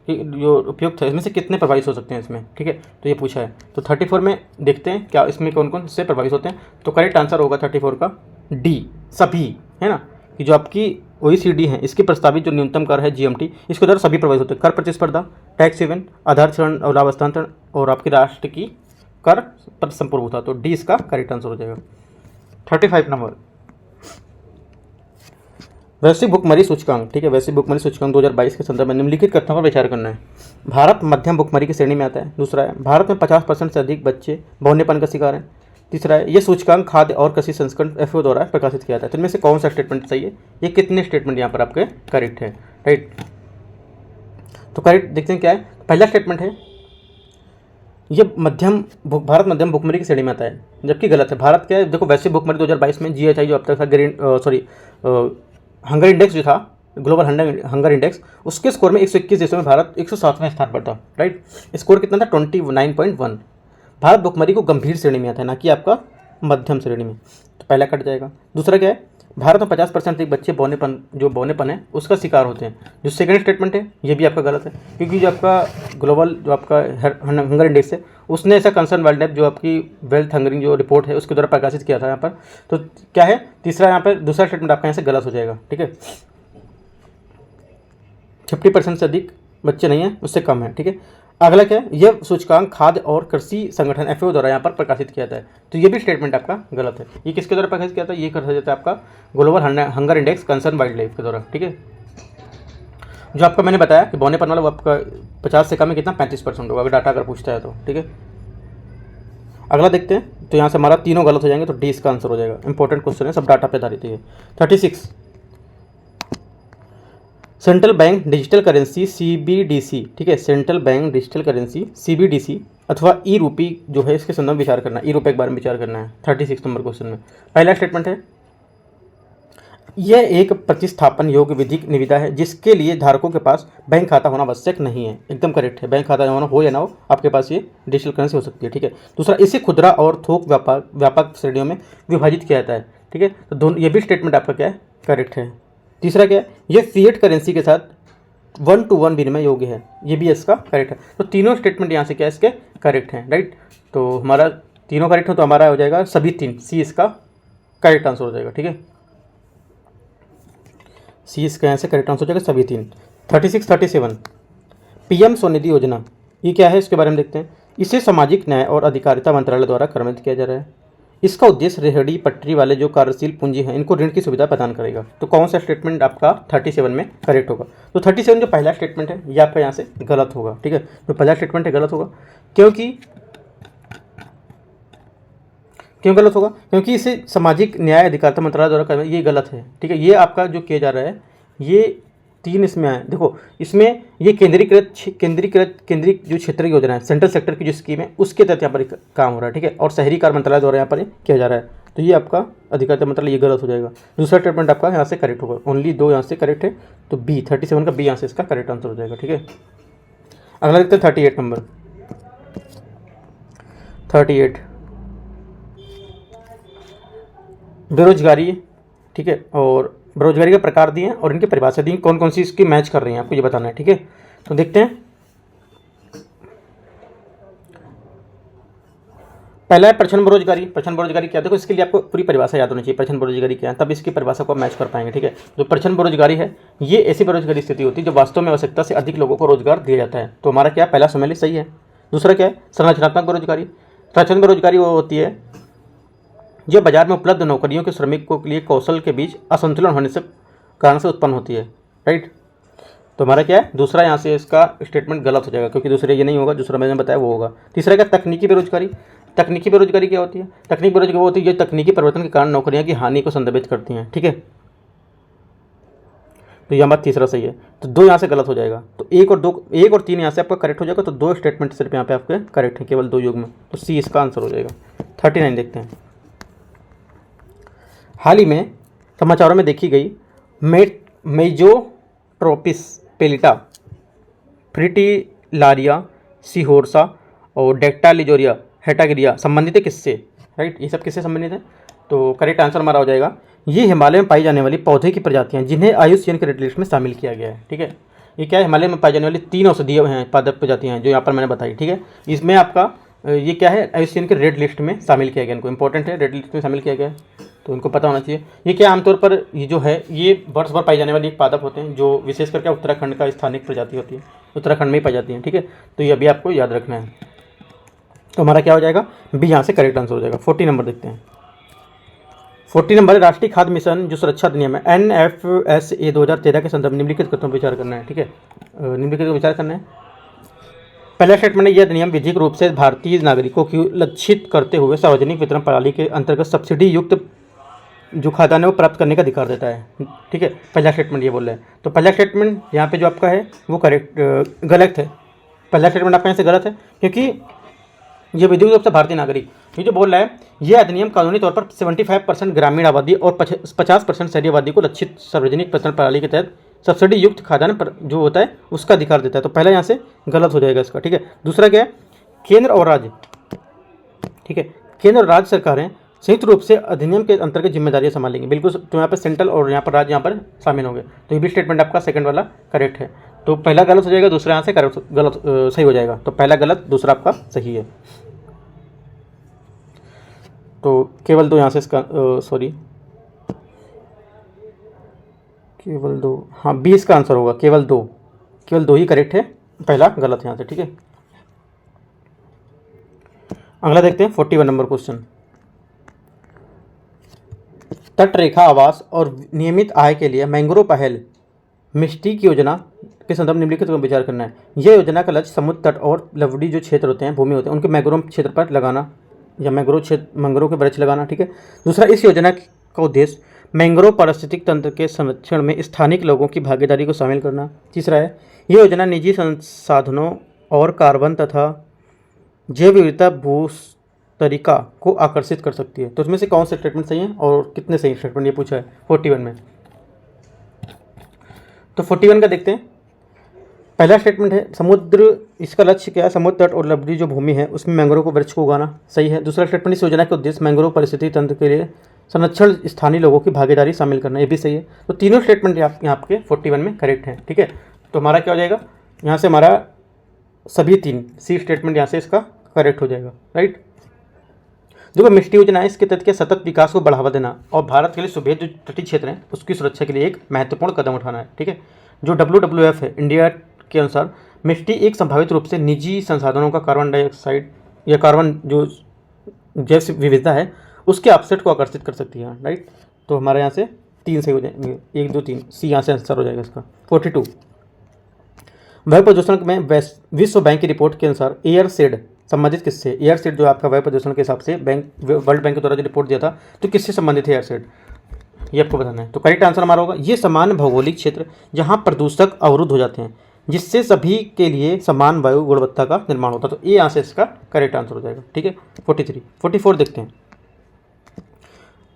जो उपयुक्त है इसमें से कितने प्रभावित हो सकते हैं इसमें। ठीक है, तो ये पूछा है। तो 34 में देखते हैं क्या इसमें कौन कौन से प्रभावित होते हैं। तो करेक्ट आंसर होगा 34 का D, सभी, है ना, कि जो आपकी OECD है इसकी प्रस्तावित जो न्यूनतम कर है GMT इसके द्वारा सभी प्रभावित होते हैं। कर प्रतिस्पर्धा, टैक्स हेवन, आधार क्षरण और लाभ हस्तांतरण और आपकी राष्ट्र की कर पर संप्रभुता। तो D इसका करेक्ट आंसर हो जाएगा। 35 नंबर, वैश्विक भुखमरी सूचकांक। ठीक है, वैश्विक भुखमरी सूचकांक 2022 के संदर्भ में निम्नलिखित कथनों पर विचार करना है। भारत मध्यम भुखमरी की श्रेणी में आता है। दूसरा है भारत में 50% से अधिक बच्चे बहुन्यपन का शिकार हैं। तीसरा है ये सूचकांक खाद्य और कृषि संस्करण FAO द्वारा प्रकाशित किया जाता है। तो इनमें से कौन सा स्टेटमेंट सही है, ये कितने स्टेटमेंट यहाँ पर आपके करेक्ट है, राइट। तो करेक्ट देखते हैं क्या है। पहला स्टेटमेंट है ये भारत मध्यम भुखमरी की श्रेणी में आता है, जबकि गलत है। भारत क्या है, देखो वैश्विक भुखमरी 2022 में GHI जो अब तक था हंगर इंडेक्स जो था ग्लोबल हंगर इंडेक्स उसके स्कोर में 121 देशों में भारत 107वें स्थान पर था, राइट। स्कोर कितना था 29.1। भारत भुखमरी को गंभीर श्रेणी में आता है, ना कि आपका मध्यम श्रेणी में। तो पहला कट जाएगा। दूसरा क्या है भारत में 50% अधिक बच्चे बौनेपन है उसका शिकार होते हैं। जो सेकंड स्टेटमेंट है ये भी आपका गलत है, क्योंकि जो आपका ग्लोबल जो आपका हंगर इंडेक्स है उसने ऐसा कंसर्न वाइल्ड लाइफ जो आपकी वेल्थ हंगरिंग जो रिपोर्ट है उसके द्वारा प्रकाशित किया था यहाँ पर। तो क्या है तीसरा यहाँ पर दूसरा स्टेटमेंट आपका यहाँ से गलत हो जाएगा। ठीक है, 50% से अधिक बच्चे नहीं हैं, उससे कम है। ठीक है, अगला क्या है, यह सूचकांक खाद्य और कृषि संगठन FAO द्वारा यहाँ पर प्रकाशित किया जाता है। तो ये भी स्टेटमेंट आपका गलत है। ये किसके द्वारा प्रकाशित किया था, ये कर जाता है आपका global hunger index concern wild life के द्वारा। ठीक है, जो आपका मैंने बताया कि बौनेपन वाला वो आपका 50 से कम है कितना 35% होगा, अगर डाटा अगर पूछता है तो। ठीक है, अगला देखते हैं। तो यहाँ से हमारा तीनों गलत हो जाएंगे, तो डी इसका आंसर हो जाएगा। इंपॉर्टेंट क्वेश्चन है, सब डाटा पे आधारित है। 36 central bank digital currency CBDC, ठीक है, central bank digital currency CBDC अथवा ई रूपी जो है इसके संदर्भ में विचार करना है, ई रुपये के बारे में विचार करना है 36 नंबर क्वेश्चन में। पहला स्टेटमेंट है, यह एक प्रतिस्थापन योग्य विधिक निविदा है जिसके लिए धारकों के पास बैंक खाता होना आवश्यक नहीं है। एकदम करेक्ट है, बैंक खाता होना हो या ना हो आपके पास ये डिजिटल करेंसी हो सकती है। ठीक है, दूसरा, इसे खुदरा और थोक व्यापक श्रेणियों में विभाजित किया जाता है। ठीक है, तो दोनों ये भी स्टेटमेंट आपका क्या है, करेक्ट है। तीसरा क्या है, ये फिएट करेंसी के साथ 1-to-1 विनिमय योग्य है, ये भी इसका करेक्ट है। तो तीनों स्टेटमेंट यहाँ से क्या है इसके करेक्ट हैं, राइट। तो हमारा तीनों करेक्ट हो तो हमारा हो जाएगा सभी तीन, सी इसका करेक्ट आंसर हो जाएगा। ठीक है, सी इसका यहाँ से करेक्ट आंसर हो जाएगा सभी तीन। 37 PM स्वनिधि योजना, ये क्या है इसके बारे में देखते हैं। इसे सामाजिक न्याय और अधिकारिता मंत्रालय द्वारा कार्यान्वित किया जा रहा है। इसका उद्देश्य रेहड़ी पटरी वाले जो कार्यशील पूंजी हैं इनको ऋण की सुविधा प्रदान करेगा। तो कौन सा स्टेटमेंट आपका 37 में करेक्ट होगा। तो 37 जो पहला स्टेटमेंट है ये आपका यहाँ से गलत होगा। ठीक है, जो पहला स्टेटमेंट है गलत होगा, क्यों गलत होगा, क्योंकि इसे सामाजिक न्याय अधिकारिता मंत्रालय द्वारा करना, ये गलत है। ठीक है, ये आपका जो किया जा रहा है ये तीन इसमें आए। देखो इसमें ये केंद्रीय जो क्षेत्र की योजना है, सेंट्रल सेक्टर की जो स्कीम है उसके तहत यहाँ पर काम हो रहा है। ठीक है, और शहरी कार्य मंत्रालय द्वारा यहाँ पर किया जा रहा है। तो ये आपका अधिकारिता मंत्रालय ये गलत हो जाएगा। दूसरा स्टेटमेंट आपका यहाँ से करेक्ट होगा, ओनली दो यहाँ से करेक्ट है। तो बी 37 का बी यहाँ से इसका करेक्ट आंसर हो जाएगा। ठीक है, अगला देखते हैं 38 नंबर। 38 बेरोजगारी, ठीक है, और बेरोजगारी के प्रकार दिए हैं और इनकी परिभाषा दी, कौन कौन सी इसकी मैच कर रही हैं आपको ये बताना है। ठीक है, तो देखते हैं। पहला है प्रछन्न बेरोजगारी। प्रछन्न बेरोजगारी क्या है, देखो इसके लिए आपको पूरी परिभाषा याद होनी चाहिए, प्रछन्न बेरोजगारी क्या है, तब इसकी परिभाषा को आप मैच कर पाएंगे। ठीक है, जो प्रछन्न बेरोजगारी है ये ऐसी बेरोजगारी स्थिति होती है जो वास्तव में आवश्यकता से अधिक लोगों को रोजगार दिया जाता है। तो हमारा क्या पहला सम्मिलित सही है। दूसरा क्या है संरचनात्मक बेरोजगारी। प्रछन्न बेरोजगारी वो होती है जो बाजार में उपलब्ध नौकरियों के श्रमिकों के लिए कौशल के बीच असंतुलन होने से कारण से उत्पन्न होती है, राइट। तो हमारा क्या है दूसरा यहाँ से इसका स्टेटमेंट गलत हो जाएगा, क्योंकि दूसरे ये नहीं होगा, दूसरा मैंने बताया वो होगा। तीसरा क्या तकनीकी बेरोजगारी। तकनीकी बेरोजगारी क्या होती है, तकनीकी बेरोजगारी वो होती है जो तकनीकी परिवर्तन के कारण नौकरियां की हानि को संदर्भित करती हैं। ठीक है, तो ये हमारा तीसरा सही है। तो दो यहाँ से गलत हो जाएगा, तो एक और तीन यहाँ से आपका करेक्ट हो जाएगा। तो दो स्टेटमेंट सिर्फ यहाँ पे आपके करेक्ट है, केवल दो युग में। तो सी इसका आंसर हो जाएगा। 39 देखते हैं। हाल ही में समाचारों में देखी गई मेजोट्रोपिस पेलिटा, फ्रिटिलारिया सीहोर्सा और डेक्टालिजोरिया हेटागिरिया संबंधित है किससे, राइट। ये सब किससे संबंधित है, तो करेक्ट आंसर हमारा हो जाएगा ये हिमालय में पाई जाने वाली पौधे की प्रजातियां जिन्हें IUCN के रेड लिस्ट में शामिल किया गया है। ठीक है, ये क्या है हिमालय में पाई जाने वाली 3 औषधीय हैं पादप प्रजातियां हैं जो यहाँ पर मैंने बताई। ठीक है, इसमें आपका ये क्या है IUCN के रेड लिस्ट में शामिल किया गया, इनको इंपॉर्टेंट है, रेड लिस्ट में शामिल किया गया है, तो इनको पता होना चाहिए। ये क्या आमतौर पर ये जो है ये वर्ष भर पाई जाने वाली एक पादप होते हैं जो विशेष करके उत्तराखंड का स्थानिक प्रजाति होती है, उत्तराखंड में ही पाई जाती है। ठीक है, तो ये अभी आपको याद रखना है। तो हमारा क्या हो जाएगा बी यहाँ से करेक्ट आंसर हो जाएगा। 40 नंबर देखते हैं। 40 नंबर राष्ट्रीय खाद्य मिशन जो सुरक्षा अधिनियम है NFSA 2013 के संदर्भ निम्नलिखित कथनों पर विचार करना है। ठीक है, निम्नलिखित विचार करना है। पहला स्टेटमेंट है यह अधिनियम विधिक रूप से भारतीय नागरिकों की लक्षित करते हुए सार्वजनिक वितरण प्रणाली के अंतर्गत सब्सिडी युक्त जो खाद्यान्न वो प्राप्त करने का अधिकार देता है। ठीक है, पहला स्टेटमेंट ये बोल रहे हैं। तो पहला स्टेटमेंट यहाँ पे जो आपका है वो करेक्ट गलत है। पहला स्टेटमेंट आपका यहाँ से गलत है क्योंकि ये विधिक रूप से भारतीय नागरिक ये जो बोल रहा है यह अधिनियम कानूनी तौर पर 75% ग्रामीण आबादी और 50% शहरी आबादी को लक्षित सार्वजनिक वितरण प्रणाली के तहत सब्सिडी युक्त खाद्यान्न पर जो होता है उसका अधिकार देता है। तो पहला यहाँ से गलत हो जाएगा इसका। ठीक है, दूसरा क्या है केंद्र और राज्य, ठीक है, केंद्र और राज्य सरकारें संयुक्त रूप से अधिनियम के अंतर्गत जिम्मेदारियां संभालेंगे। बिल्कुल, तो यहाँ पर सेंट्रल और यहाँ पर राज्य यहाँ पर शामिल होंगे। तो ये भी स्टेटमेंट आपका सेकंड वाला करेक्ट है। तो पहला गलत हो जाएगा, दूसरा यहाँ से गलत सही हो जाएगा। तो पहला गलत, दूसरा आपका सही है। तो केवल दो यहाँ से इसका केवल दो, हाँ बी इसका आंसर होगा। केवल दो ही करेक्ट है, पहला गलत है यहाँ से। ठीक है, अगला देखते हैं 41 नंबर क्वेश्चन। तट रेखा आवास और नियमित आय के लिए मैंग्रोव पहल मिष्टी की योजना के संदर्भ निम्नलिखित पर विचार करना है। यह योजना का लक्ष्य समुद्र तट और लवड़ी जो क्षेत्र होते हैं, भूमि होते हैं, उनके मैंग्रोव क्षेत्र पर लगाना या मैंग्रोव के वृक्ष लगाना। ठीक है, दूसरा, इस योजना का उद्देश्य मैंग्रोव पारिस्थितिक तंत्र के संरक्षण में स्थानीय लोगों की भागीदारी को शामिल करना। तीसरा है, यह योजना निजी संसाधनों और कार्बन तथा जैव विविधता भूस्तरिका को आकर्षित कर सकती है। तो इसमें से कौन से स्टेटमेंट सही है और कितने सही स्टेटमेंट, ये पूछा है 41 में। तो 41 का देखते हैं। पहला स्टेटमेंट है समुद्र, इसका लक्ष्य क्या है, समुद्र तट और लवड़ी जो भूमि है उसमें मैंग्रोव को वृक्ष को उगाना, सही है। दूसरा स्टेटमेंट, इस योजना के उद्देश्य मैंग्रोव पारिस्थितिक तंत्र के लिए संरक्षण स्थानीय लोगों की भागीदारी शामिल करना, ये भी सही है। तो तीनों स्टेटमेंट यहाँ आपके 41 में करेक्ट हैं। ठीक है, तो हमारा क्या हो जाएगा, यहाँ से हमारा सभी तीन सी स्टेटमेंट यहाँ से इसका करेक्ट हो जाएगा। राइट, देखो मिष्टी योजना है, इसके तहत के सतत विकास को बढ़ावा देना और भारत के लिए सुभेद जो तटीय क्षेत्र हैं उसकी सुरक्षा के लिए एक महत्वपूर्ण कदम उठाना है। ठीक है, जो WWF है इंडिया के अनुसार मिष्टी एक संभावित रूप से निजी संसाधनों का कार्बन डाइऑक्साइड या कार्बन जो जैव विविधता है उसके अपसेट को आकर्षित कर सकती है। राइट, तो हमारे यहाँ से 3 सही हो जाएंगे, 1 2 3 सी यहाँ से आंसर हो जाएगा इसका। 42, वायु प्रदूषण में विश्व बैंक की रिपोर्ट के अनुसार एयरसेड संबंधित किससे? एयरसेड जो आपका वायु प्रदूषण के हिसाब से वर्ल्ड बैंक के द्वारा जो रिपोर्ट दिया था, तो किससे संबंधित है एयरसेड, ये आपको बताना है। तो करेक्ट आंसर हमारा होगा, ये समान भौगोलिक क्षेत्र जहाँ प्रदूषक अवरुद्ध हो जाते हैं जिससे सभी के लिए समान वायु गुणवत्ता का निर्माण होता है। तो ये यहाँ से इसका करेक्ट आंसर हो जाएगा। ठीक है, 43, 44 देखते हैं,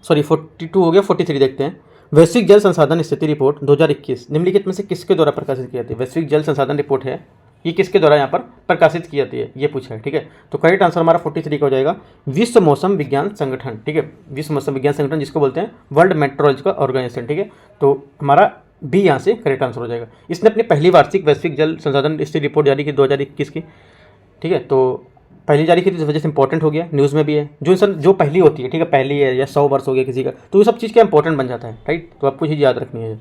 42 हो गया, 43 देखते हैं। वैश्विक जल संसाधन स्थिति रिपोर्ट 2021 निम्नलिखित में से किसके द्वारा प्रकाशित की जाती है? वैश्विक जल संसाधन रिपोर्ट है, ये किसके द्वारा यहाँ पर प्रकाशित की जाती है, ये पूछा है। ठीक है, तो करेक्ट आंसर हमारा 43 का हो जाएगा, विश्व मौसम विज्ञान संगठन। ठीक है, विश्व मौसम विज्ञान संगठन जिसको बोलते हैं वर्ल्ड मेट्रोलॉजिकल ऑर्गेनाइजेशन। ठीक है, तो हमारा बी यहाँ से करेक्ट आंसर हो जाएगा। इसने अपनी पहली वार्षिक वैश्विक जल संसाधन स्थिति रिपोर्ट जारी की 2021 की। ठीक है, तो पहली जारी की थी, इस वजह से इंपॉर्टेंट हो गया, न्यूज़ में भी है। जो पहली होती है, ठीक है, पहली है या 100 वर्ष हो गया किसी का, तो ये सब चीज़ क्या इंपॉर्टेंट बन जाता है। राइट, तो आपको चीज़ याद रखनी है।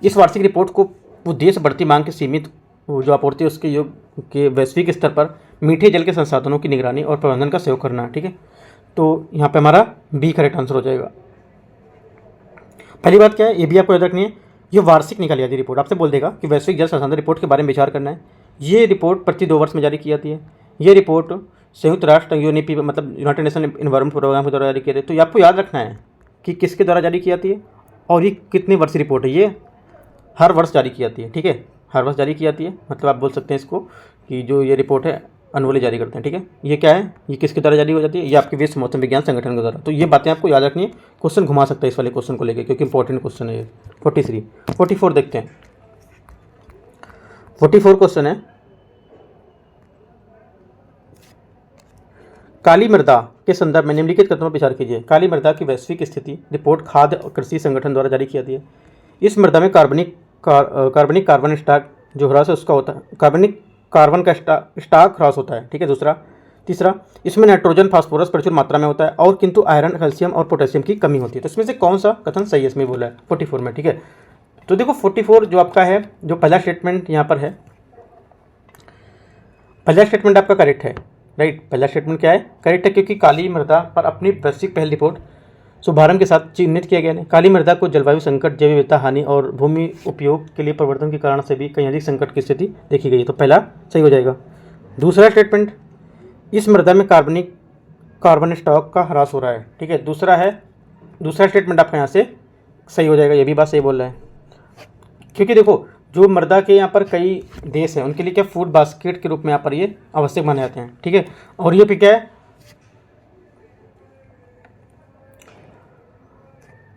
इस वार्षिक रिपोर्ट को उद्देश्य बढ़ती मांग के सीमित जो आपूर्ति है उसके योग के वैश्विक स्तर पर मीठे जल के संसाधनों की निगरानी और प्रबंधन का सहयोग करना। ठीक है, तो यहाँ पे हमारा बी करेक्ट आंसर हो जाएगा। पहली बात क्या है, ये भी आपको याद रखनी है, ये वार्षिक निकाली जाती है रिपोर्ट। आपसे बोल देगा कि वैश्विक जल संसाधन रिपोर्ट के बारे में विचार करना है। ये रिपोर्ट प्रति 2 वर्ष में जारी की जाती है। ये रिपोर्ट संयुक्त राष्ट्र यूएनईपी मतलब यूनाइटेड नेशन एनवायरमेंट प्रोग्राम के द्वारा जारी किया जाता है। तो ये आपको याद रखना है कि किसके द्वारा जारी की जाती है और ये कितनी वर्षीय रिपोर्ट है। ये हर वर्ष जारी की जाती है। ठीक है, हर वर्ष जारी की जाती है, मतलब आप बोल सकते हैं इसको कि जो ये रिपोर्ट है अनुअली जारी करते हैं। ठीक है, ये क्या है, ये किसके द्वारा जारी हो जाती है, ये आपके विश्व मौसम विज्ञान संगठन के द्वारा। तो ये बातें आपको याद रखनी है, क्वेश्चन घुमा सकता है इस वाले क्वेश्चन को लेकर, क्योंकि इंपॉर्टेंट क्वेश्चन है ये। 43, 44 देखते हैं। 44 क्वेश्चन है, काली मृदा के संदर्भ में निम्नलिखित कथनों पर विचार कीजिए। काली मृदा की वैश्विक स्थिति रिपोर्ट खाद्य और कृषि संगठन द्वारा जारी की जाती है। इस मृदा में कार्बनिक कार्बन स्टॉक जो ह्रास है उसका होता है, कार्बन का स्टॉक ह्रास होता है। ठीक है, तीसरा, इसमें नाइट्रोजन फास्फोरस प्रचुर मात्रा में होता है और किंतु आयरन कैल्शियम और पोटेशियम की कमी होती है। तो इसमें से कौन सा कथन सही है, इसमें बोला है 44 में। ठीक है, तो देखो 44 जो आपका है, जो पहला स्टेटमेंट यहाँ पर है, पहला स्टेटमेंट आपका करेक्ट है। राइट, पहला स्टेटमेंट क्या है, करेक्ट है, क्योंकि काली मृदा पर अपनी वैश्विक पहल रिपोर्ट शुभारंभ के साथ चिन्हित किया गया है। काली मृदा को जलवायु संकट, जैव विविधता हानि और भूमि उपयोग के लिए परिवर्तन के कारण से भी कहीं अधिक संकट की स्थिति देखी गई है। तो पहला सही हो जाएगा। दूसरा स्टेटमेंट, इस मृदा में कार्बन स्टॉक का ह्रास हो रहा है। ठीक है, दूसरा स्टेटमेंट आपका यहाँ से सही हो जाएगा। ये भी बात सही बोल रहा है, क्योंकि देखो जो मृदा के यहाँ पर कई देश हैं उनके लिए क्या फूड बास्केट के रूप में यहाँ पर ये आवश्यक माने जाते हैं। ठीक है, और ये भी क्या है,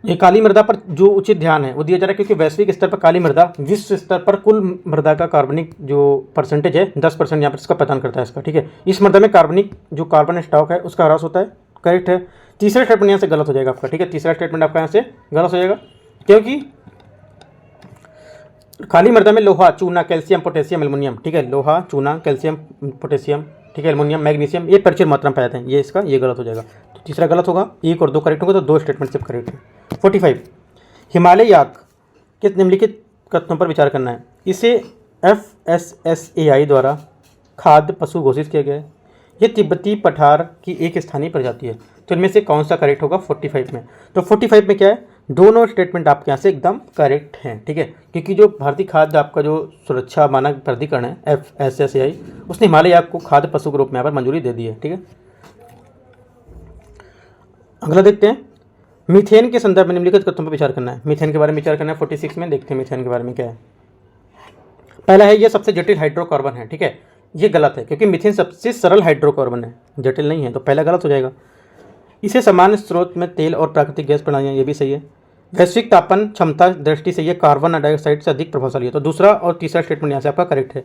ये काली मृदा पर जो उचित ध्यान है वो दिया जा रहा है, क्योंकि वैश्विक स्तर पर काली मृदा विश्व स्तर पर कुल मृदा का कार्बनिक जो परसेंटेज है 10% यहाँ पर इसका प्रदान करता है इसका। ठीक है, इस मृदा में कार्बन स्टॉक है उसका ह्रास होता है। करेक्ट है, तीसरा स्टेटमेंट यहाँ से गलत हो जाएगा आपका, ठीक है। तीसरा स्टेटमेंट आपका यहाँ से गलत हो जाएगा, क्योंकि खाली मृदा में लोहा, चूना, कैल्शियम, पोटेशियम, एल्युमिनियम, ठीक है। लोहा, चूना, कैल्शियम, पोटेशियम, ठीक है, एल्युमिनियम, मैग्नीशियम, ये प्रचुर मात्रा में पाए जाते हैं। ये इसका ये गलत हो जाएगा। तो तीसरा गलत होगा, 1 और 2 करेक्ट होगा, तो 2 स्टेटमेंट सिर्फ करेक्ट है। 45 हिमालय याक के निम्नलिखित कथनों पर विचार करना है। इसे FSSAI द्वारा खाद्य पशु घोषित किया गया है। ये तिब्बती पठार की एक स्थानीय प्रजाति है। तो इनमें से कौन सा करेक्ट होगा 45 में? तो 45 में क्या है, दोनों स्टेटमेंट आपके यहाँ से एकदम करेक्ट हैं, ठीक है। क्योंकि जो भारतीय खाद्य आपका जो सुरक्षा मानक प्राधिकरण है FSSAI, उसने हिमालय याक को खाद्य पशु के रूप में यहाँ पर मंजूरी दे दी है, ठीक है। अगला देखते हैं, मीथेन के संदर्भ में निम्नलिखित कथनों पर विचार करना है। मीथेन के बारे में विचार करना है 46 में। देखते हैं मीथेन के बारे में क्या है। पहला है, ये सबसे जटिल हाइड्रोकार्बन है, ठीक है। ये गलत है, क्योंकि मीथेन सबसे सरल हाइड्रोकार्बन है, जटिल नहीं है, तो पहला गलत हो जाएगा। इसे सामान्य स्रोत में तेल और प्राकृतिक गैस प्रणालियाँ, ये भी सही है। वैश्विक तापन क्षमता दृष्टि से ये कार्बन डाइऑक्साइड से अधिक प्रभावशाली है। तो दूसरा और तीसरा स्टेटमेंट यहाँ से आपका करेक्ट है।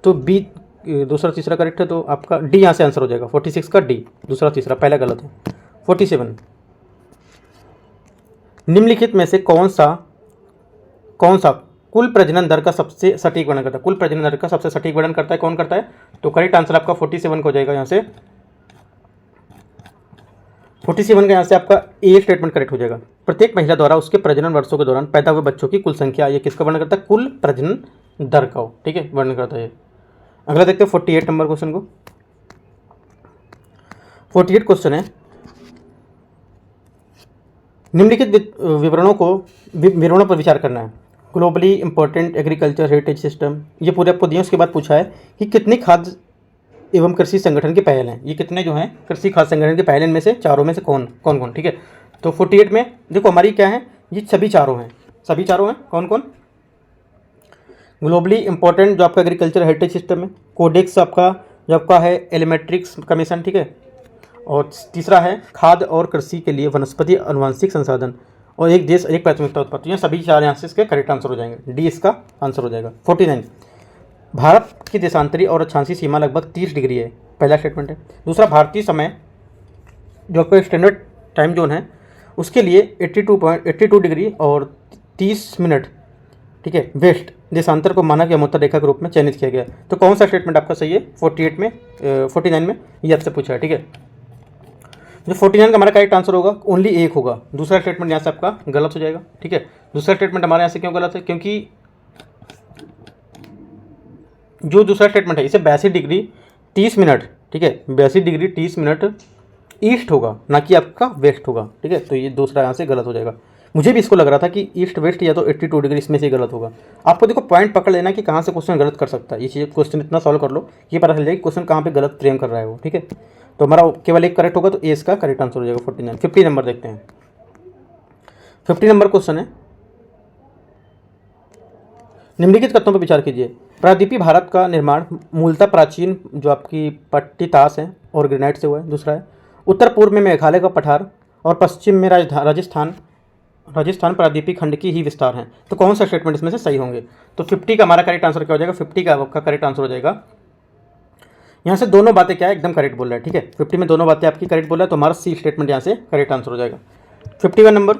तो बी, दूसरा तीसरा करेक्ट है, तो आपका डी यहाँ से आंसर हो जाएगा। 46 का डी, दूसरा तीसरा, पहला गलत है। 47 निम्नलिखित में से कौन सा कुल प्रजनन दर का सबसे सटीक वर्णन करता है? कुल प्रजनन दर का सबसे सटीक वर्णन करता है कौन करता है? तो करेक्ट आंसर आपका 47 का हो जाएगा। यहाँ से 47 का यहाँ से आपका ए स्टेटमेंट करेक्ट हो जाएगा। प्रत्येक महिला द्वारा उसके प्रजनन वर्षों के दौरान पैदा हुए बच्चों की कुल संख्या, ये किसका वर्णन करता है? कुल प्रजनन दर का, ठीक है, वर्णन करता है। अगला देखते हैं 48 नंबर क्वेश्चन को। 48 क्वेश्चन है, निम्नलिखित विवरणों पर विचार करना है। Globally important agriculture heritage system, ये पूरे आपको दिए। उसके बाद पूछा है कि कितने खाद्य एवं कृषि संगठन के पहल हैं। ये कितने जो हैं कृषि खाद्य संगठन के पहल, इनमें से चारों में से कौन, ठीक है। तो 48 में देखो हमारी क्या है, ये सभी चारों हैं, कौन कौन? ग्लोबली इंपॉर्टेंट जो आपका एग्रीकल्चर हेरिटेज सिस्टम है, कोडेक्स आपका जो आपका है एलिमेट्रिक्स कमीशन, ठीक है। और तीसरा है खाद्य और कृषि के लिए वनस्पति अनुवांशिक संसाधन, और एक देश एक प्राथमिकता उत्पाद। ये सभी चार यहाँ से इसके करेक्ट आंसर हो जाएंगे, डी इसका आंसर हो जाएगा। 49 भारत की देशांतरी और अक्षांशीय सीमा लगभग 30 डिग्री है, पहला स्टेटमेंट है। दूसरा, भारतीय समय जो आपका स्टैंडर्ड टाइम जोन है उसके लिए 82 डिग्री और 30 मिनट, ठीक है, वेस्ट देशांतर को मानक या मोतर रेखा के रूप में चयनित किया गया। तो कौन सा स्टेटमेंट आपका सही है 49 में? ये आपसे पूछा है, ठीक है। जो 49 का हमारा करेक्ट आंसर होगा ओनली एक होगा। दूसरा स्टेटमेंट यहाँ से आपका गलत हो जाएगा, ठीक है। दूसरा स्टेटमेंट हमारे यहाँ से क्यों गलत है? क्योंकि जो दूसरा स्टेटमेंट है इसे 82 डिग्री 30 मिनट, ठीक है, 82 डिग्री 30 मिनट ईस्ट होगा, ना कि आपका वेस्ट होगा, ठीक है। तो ये दूसरा यहाँ से गलत हो जाएगा। मुझे भी इसको लग रहा था कि ईस्ट वेस्ट या तो 82 डिग्री, इसमें से गलत होगा। आपको देखो पॉइंट पकड़ लेना कि कहाँ से क्वेश्चन गलत कर सकता है। ये चीज़ क्वेश्चन इतना सॉल्व कर लो ये पता चल जाएगा क्वेश्चन कहाँ पे गलत फ्रेम कर रहा है वो, ठीक है। तो हमारा केवल एक करेक्ट होगा, तो ए इसका करेक्ट आंसर हो जाएगा 49। 50 नंबर देखते हैं। 50 नंबर क्वेश्चन है, निम्नलिखित कथनों पर विचार कीजिए। प्रायद्वीपीय भारत का निर्माण मूलतः प्राचीन जो आपकी पट्टीताश है और ग्रेनाइट से हुआ है। दूसरा है, उत्तर पूर्व में मेघालय का पठार और पश्चिम में राजस्थान प्रायद्वीपीय खंड की ही विस्तार है। तो कौन सा स्टेटमेंट इसमें से सही होंगे? तो 50 का हमारा करेक्ट आंसर क्या हो जाएगा? 50 का आपका करेक्ट आंसर हो जाएगा। यहाँ से दोनों बातें क्या है एकदम करेक्ट बोल रहा है, ठीक है। 50 में दोनों बातें आपकी करेक्ट बोल रहा है, तो हमारा सी स्टेटमेंट यहाँ से करेक्ट आंसर हो जाएगा। 51 नंबर,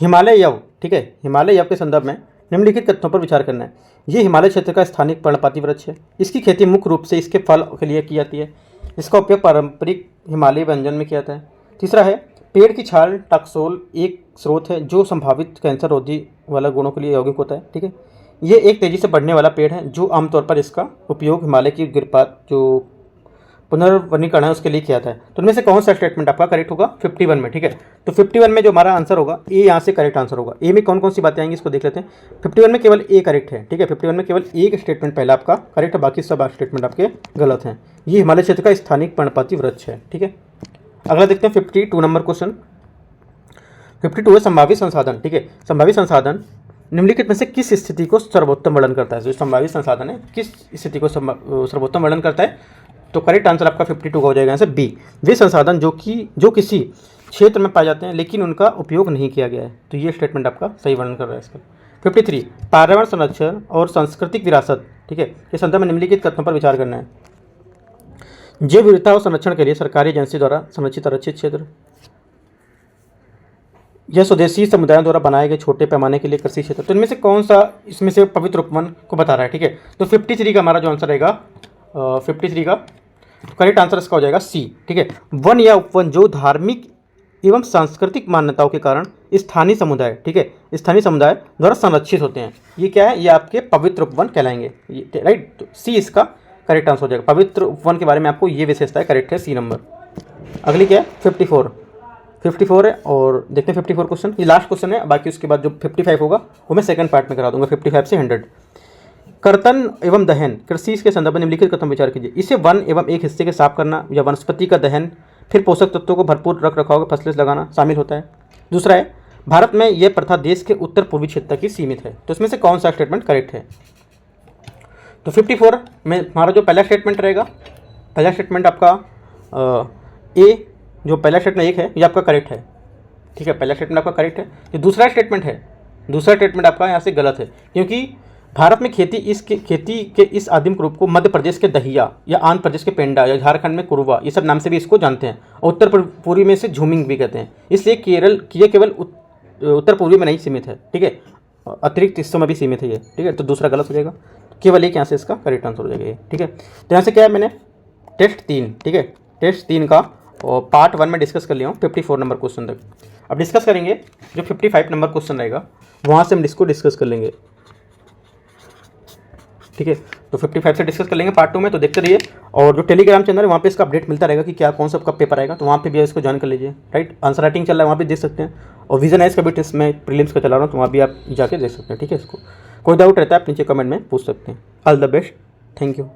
हिमालय यव, ठीक है, हिमालय यव के संदर्भ में निम्नलिखित कथनों पर विचार करना है। ये हिमालय क्षेत्र का स्थानिक पर्णपाती वृक्ष है। इसकी खेती मुख्य रूप से इसके फल के लिए की जाती है। इसका उपयोग पारंपरिक हिमालयी व्यंजन में किया जाता है। तीसरा है, पेड़ की छाल टॉक्सोल एक स्रोत है जो संभावित कैंसर रोधी वाला गुणों के लिए यौगिक होता है, ठीक है। ये एक तेजी से बढ़ने वाला पेड़ है जो आमतौर पर इसका उपयोग हिमालय की गिरपात जो पुनर्वनीकरण है उसके लिए किया जाता है। तो इनमें से कौन सा स्टेटमेंट आपका करेक्ट होगा 51 में, ठीक है। तो 51 में जो हमारा आंसर होगा ए यहाँ से करेक्ट आंसर होगा। ए में कौन कौन सी बातें आएंगी इसको देख लेते हैं। 51 में केवल ए करेक्ट है, ठीक है। 51 में केवल एक स्टेटमेंट पहला आपका करेक्ट है, बाकी सब स्टेटमेंट आपके गलत हैं। ये हिमालय क्षेत्र का स्थानिक पर्णपाती वृक्ष है, ठीक है। अगला देखते हैं 52 नंबर क्वेश्चन। 52 है संभावित संसाधन, ठीक है। संभावित संसाधन निम्नलिखित में से किस स्थिति को सर्वोत्तम वर्णन करता है? जो संभावित संसाधन है किस स्थिति को सर्वोत्तम वर्णन करता है? तो करेक्ट आंसर आपका 52 का हो जाएगा यहाँ से बी। वे संसाधन जो किसी क्षेत्र में पाए जाते हैं लेकिन उनका उपयोग नहीं किया गया है। तो ये स्टेटमेंट आपका सही वर्णन कर रहा है इसका। 53 पर्यावरण संरक्षण और सांस्कृतिक विरासत, ठीक है, इस संदर्भ में निम्नलिखित कथनों पर विचार करना है। जैव विविधता और संरक्षण के लिए सरकारी एजेंसी द्वारा संरक्षित आरक्षित क्षेत्र। यह स्वदेशी समुदायों द्वारा बनाए गए छोटे पैमाने के लिए कृषि क्षेत्र। तो इनमें से कौन सा इसमें से पवित्र उपवन को बता रहा है, ठीक है। तो 53 का हमारा जो आंसर रहेगा 53 का करेक्ट आंसर इसका हो जाएगा सी, ठीक है। वन या उपवन जो धार्मिक एवं सांस्कृतिक मान्यताओं के कारण स्थानीय समुदाय, ठीक है, स्थानीय समुदाय द्वारा संरक्षित होते हैं, ये क्या है, ये आपके पवित्र उपवन कहलाएंगे, राइट। तो सी इसका करेक्ट आंसर हो जाएगा। पवित्र उपवन के बारे में आपको ये विशेषता है, करेक्ट है सी नंबर। अगली क्या है 54 है, और देखते हैं 54 क्वेश्चन, ये लास्ट क्वेश्चन है, बाकी उसके बाद जो 55 होगा वो मैं सेकंड पार्ट में करा दूंगा 55 से 100। कर्तन एवं दहन कृषि के संदर्भ में निम्नलिखित कथन विचार कीजिए। इसे वन एवं एक हिस्से के साफ करना या वनस्पति का दहन, फिर पोषक तत्वों को भरपूर रख रखाव के फसलें लगाना शामिल होता है। दूसरा है भारत में यह प्रथा देश के उत्तर पूर्वी क्षेत्र की सीमित है। तो इसमें से कौन सा स्टेटमेंट करेक्ट है। तो 54 में हमारा जो पहला स्टेटमेंट रहेगा, पहला स्टेटमेंट आपका ए, जो पहला स्टेटमेंट एक है ये आपका करेक्ट है, ठीक है, पहला स्टेटमेंट आपका करेक्ट है। जो दूसरा स्टेटमेंट आपका यहाँ से गलत है, क्योंकि भारत में खेती के इस आदिम रूप को मध्य प्रदेश के दहिया या आंध्र प्रदेश के पेंडा या झारखंड में कुरुवा, ये सब नाम से भी इसको जानते हैं, और उत्तर पूर्वी में इसे झूमिंग भी कहते हैं। इसलिए केवल उत्तर पूर्वी में नहीं सीमित है, ठीक है, अतिरिक्त हिस्सों में भी सीमित है ये, ठीक है। तो दूसरा गलत हो जाएगा, केवल एक यहाँ से इसका करेक्ट आंसर हो जाएगा ये, ठीक है। तो यहाँ से क्या है, मैंने टेस्ट 3, ठीक है, टेस्ट 3 का और पार्ट 1 में डिस्कस कर लिया हूँ 54 नंबर क्वेश्चन तक। अब डिस्कस करेंगे जो 55 नंबर क्वेश्चन रहेगा, वहाँ से हम इसको डिस्कस कर लेंगे, ठीक है। तो 55 से डिस्कस कर लेंगे पार्ट 2 में, तो देखते रहिए। और जो टेलीग्राम चैनल है वहाँ पे इसका अपडेट मिलता रहेगा कि क्या कौन सा कब पेपर आएगा, तो वहाँ पे भी इसको ज्वाइन कर लीजिए, राइट। आंसर राइटिंग चल रहा है, वहाँ पे देख सकते हैं, और विजन आइज का भी टेस्ट मैं प्रीलिम्स का चला रहा हूँ, तो वहाँ भी आप जाके देख सकते हैं, ठीक है। इसको कोई डाउट रहता है आप नीचे कमेंट में पूछ सकते हैं। All the best, thank you.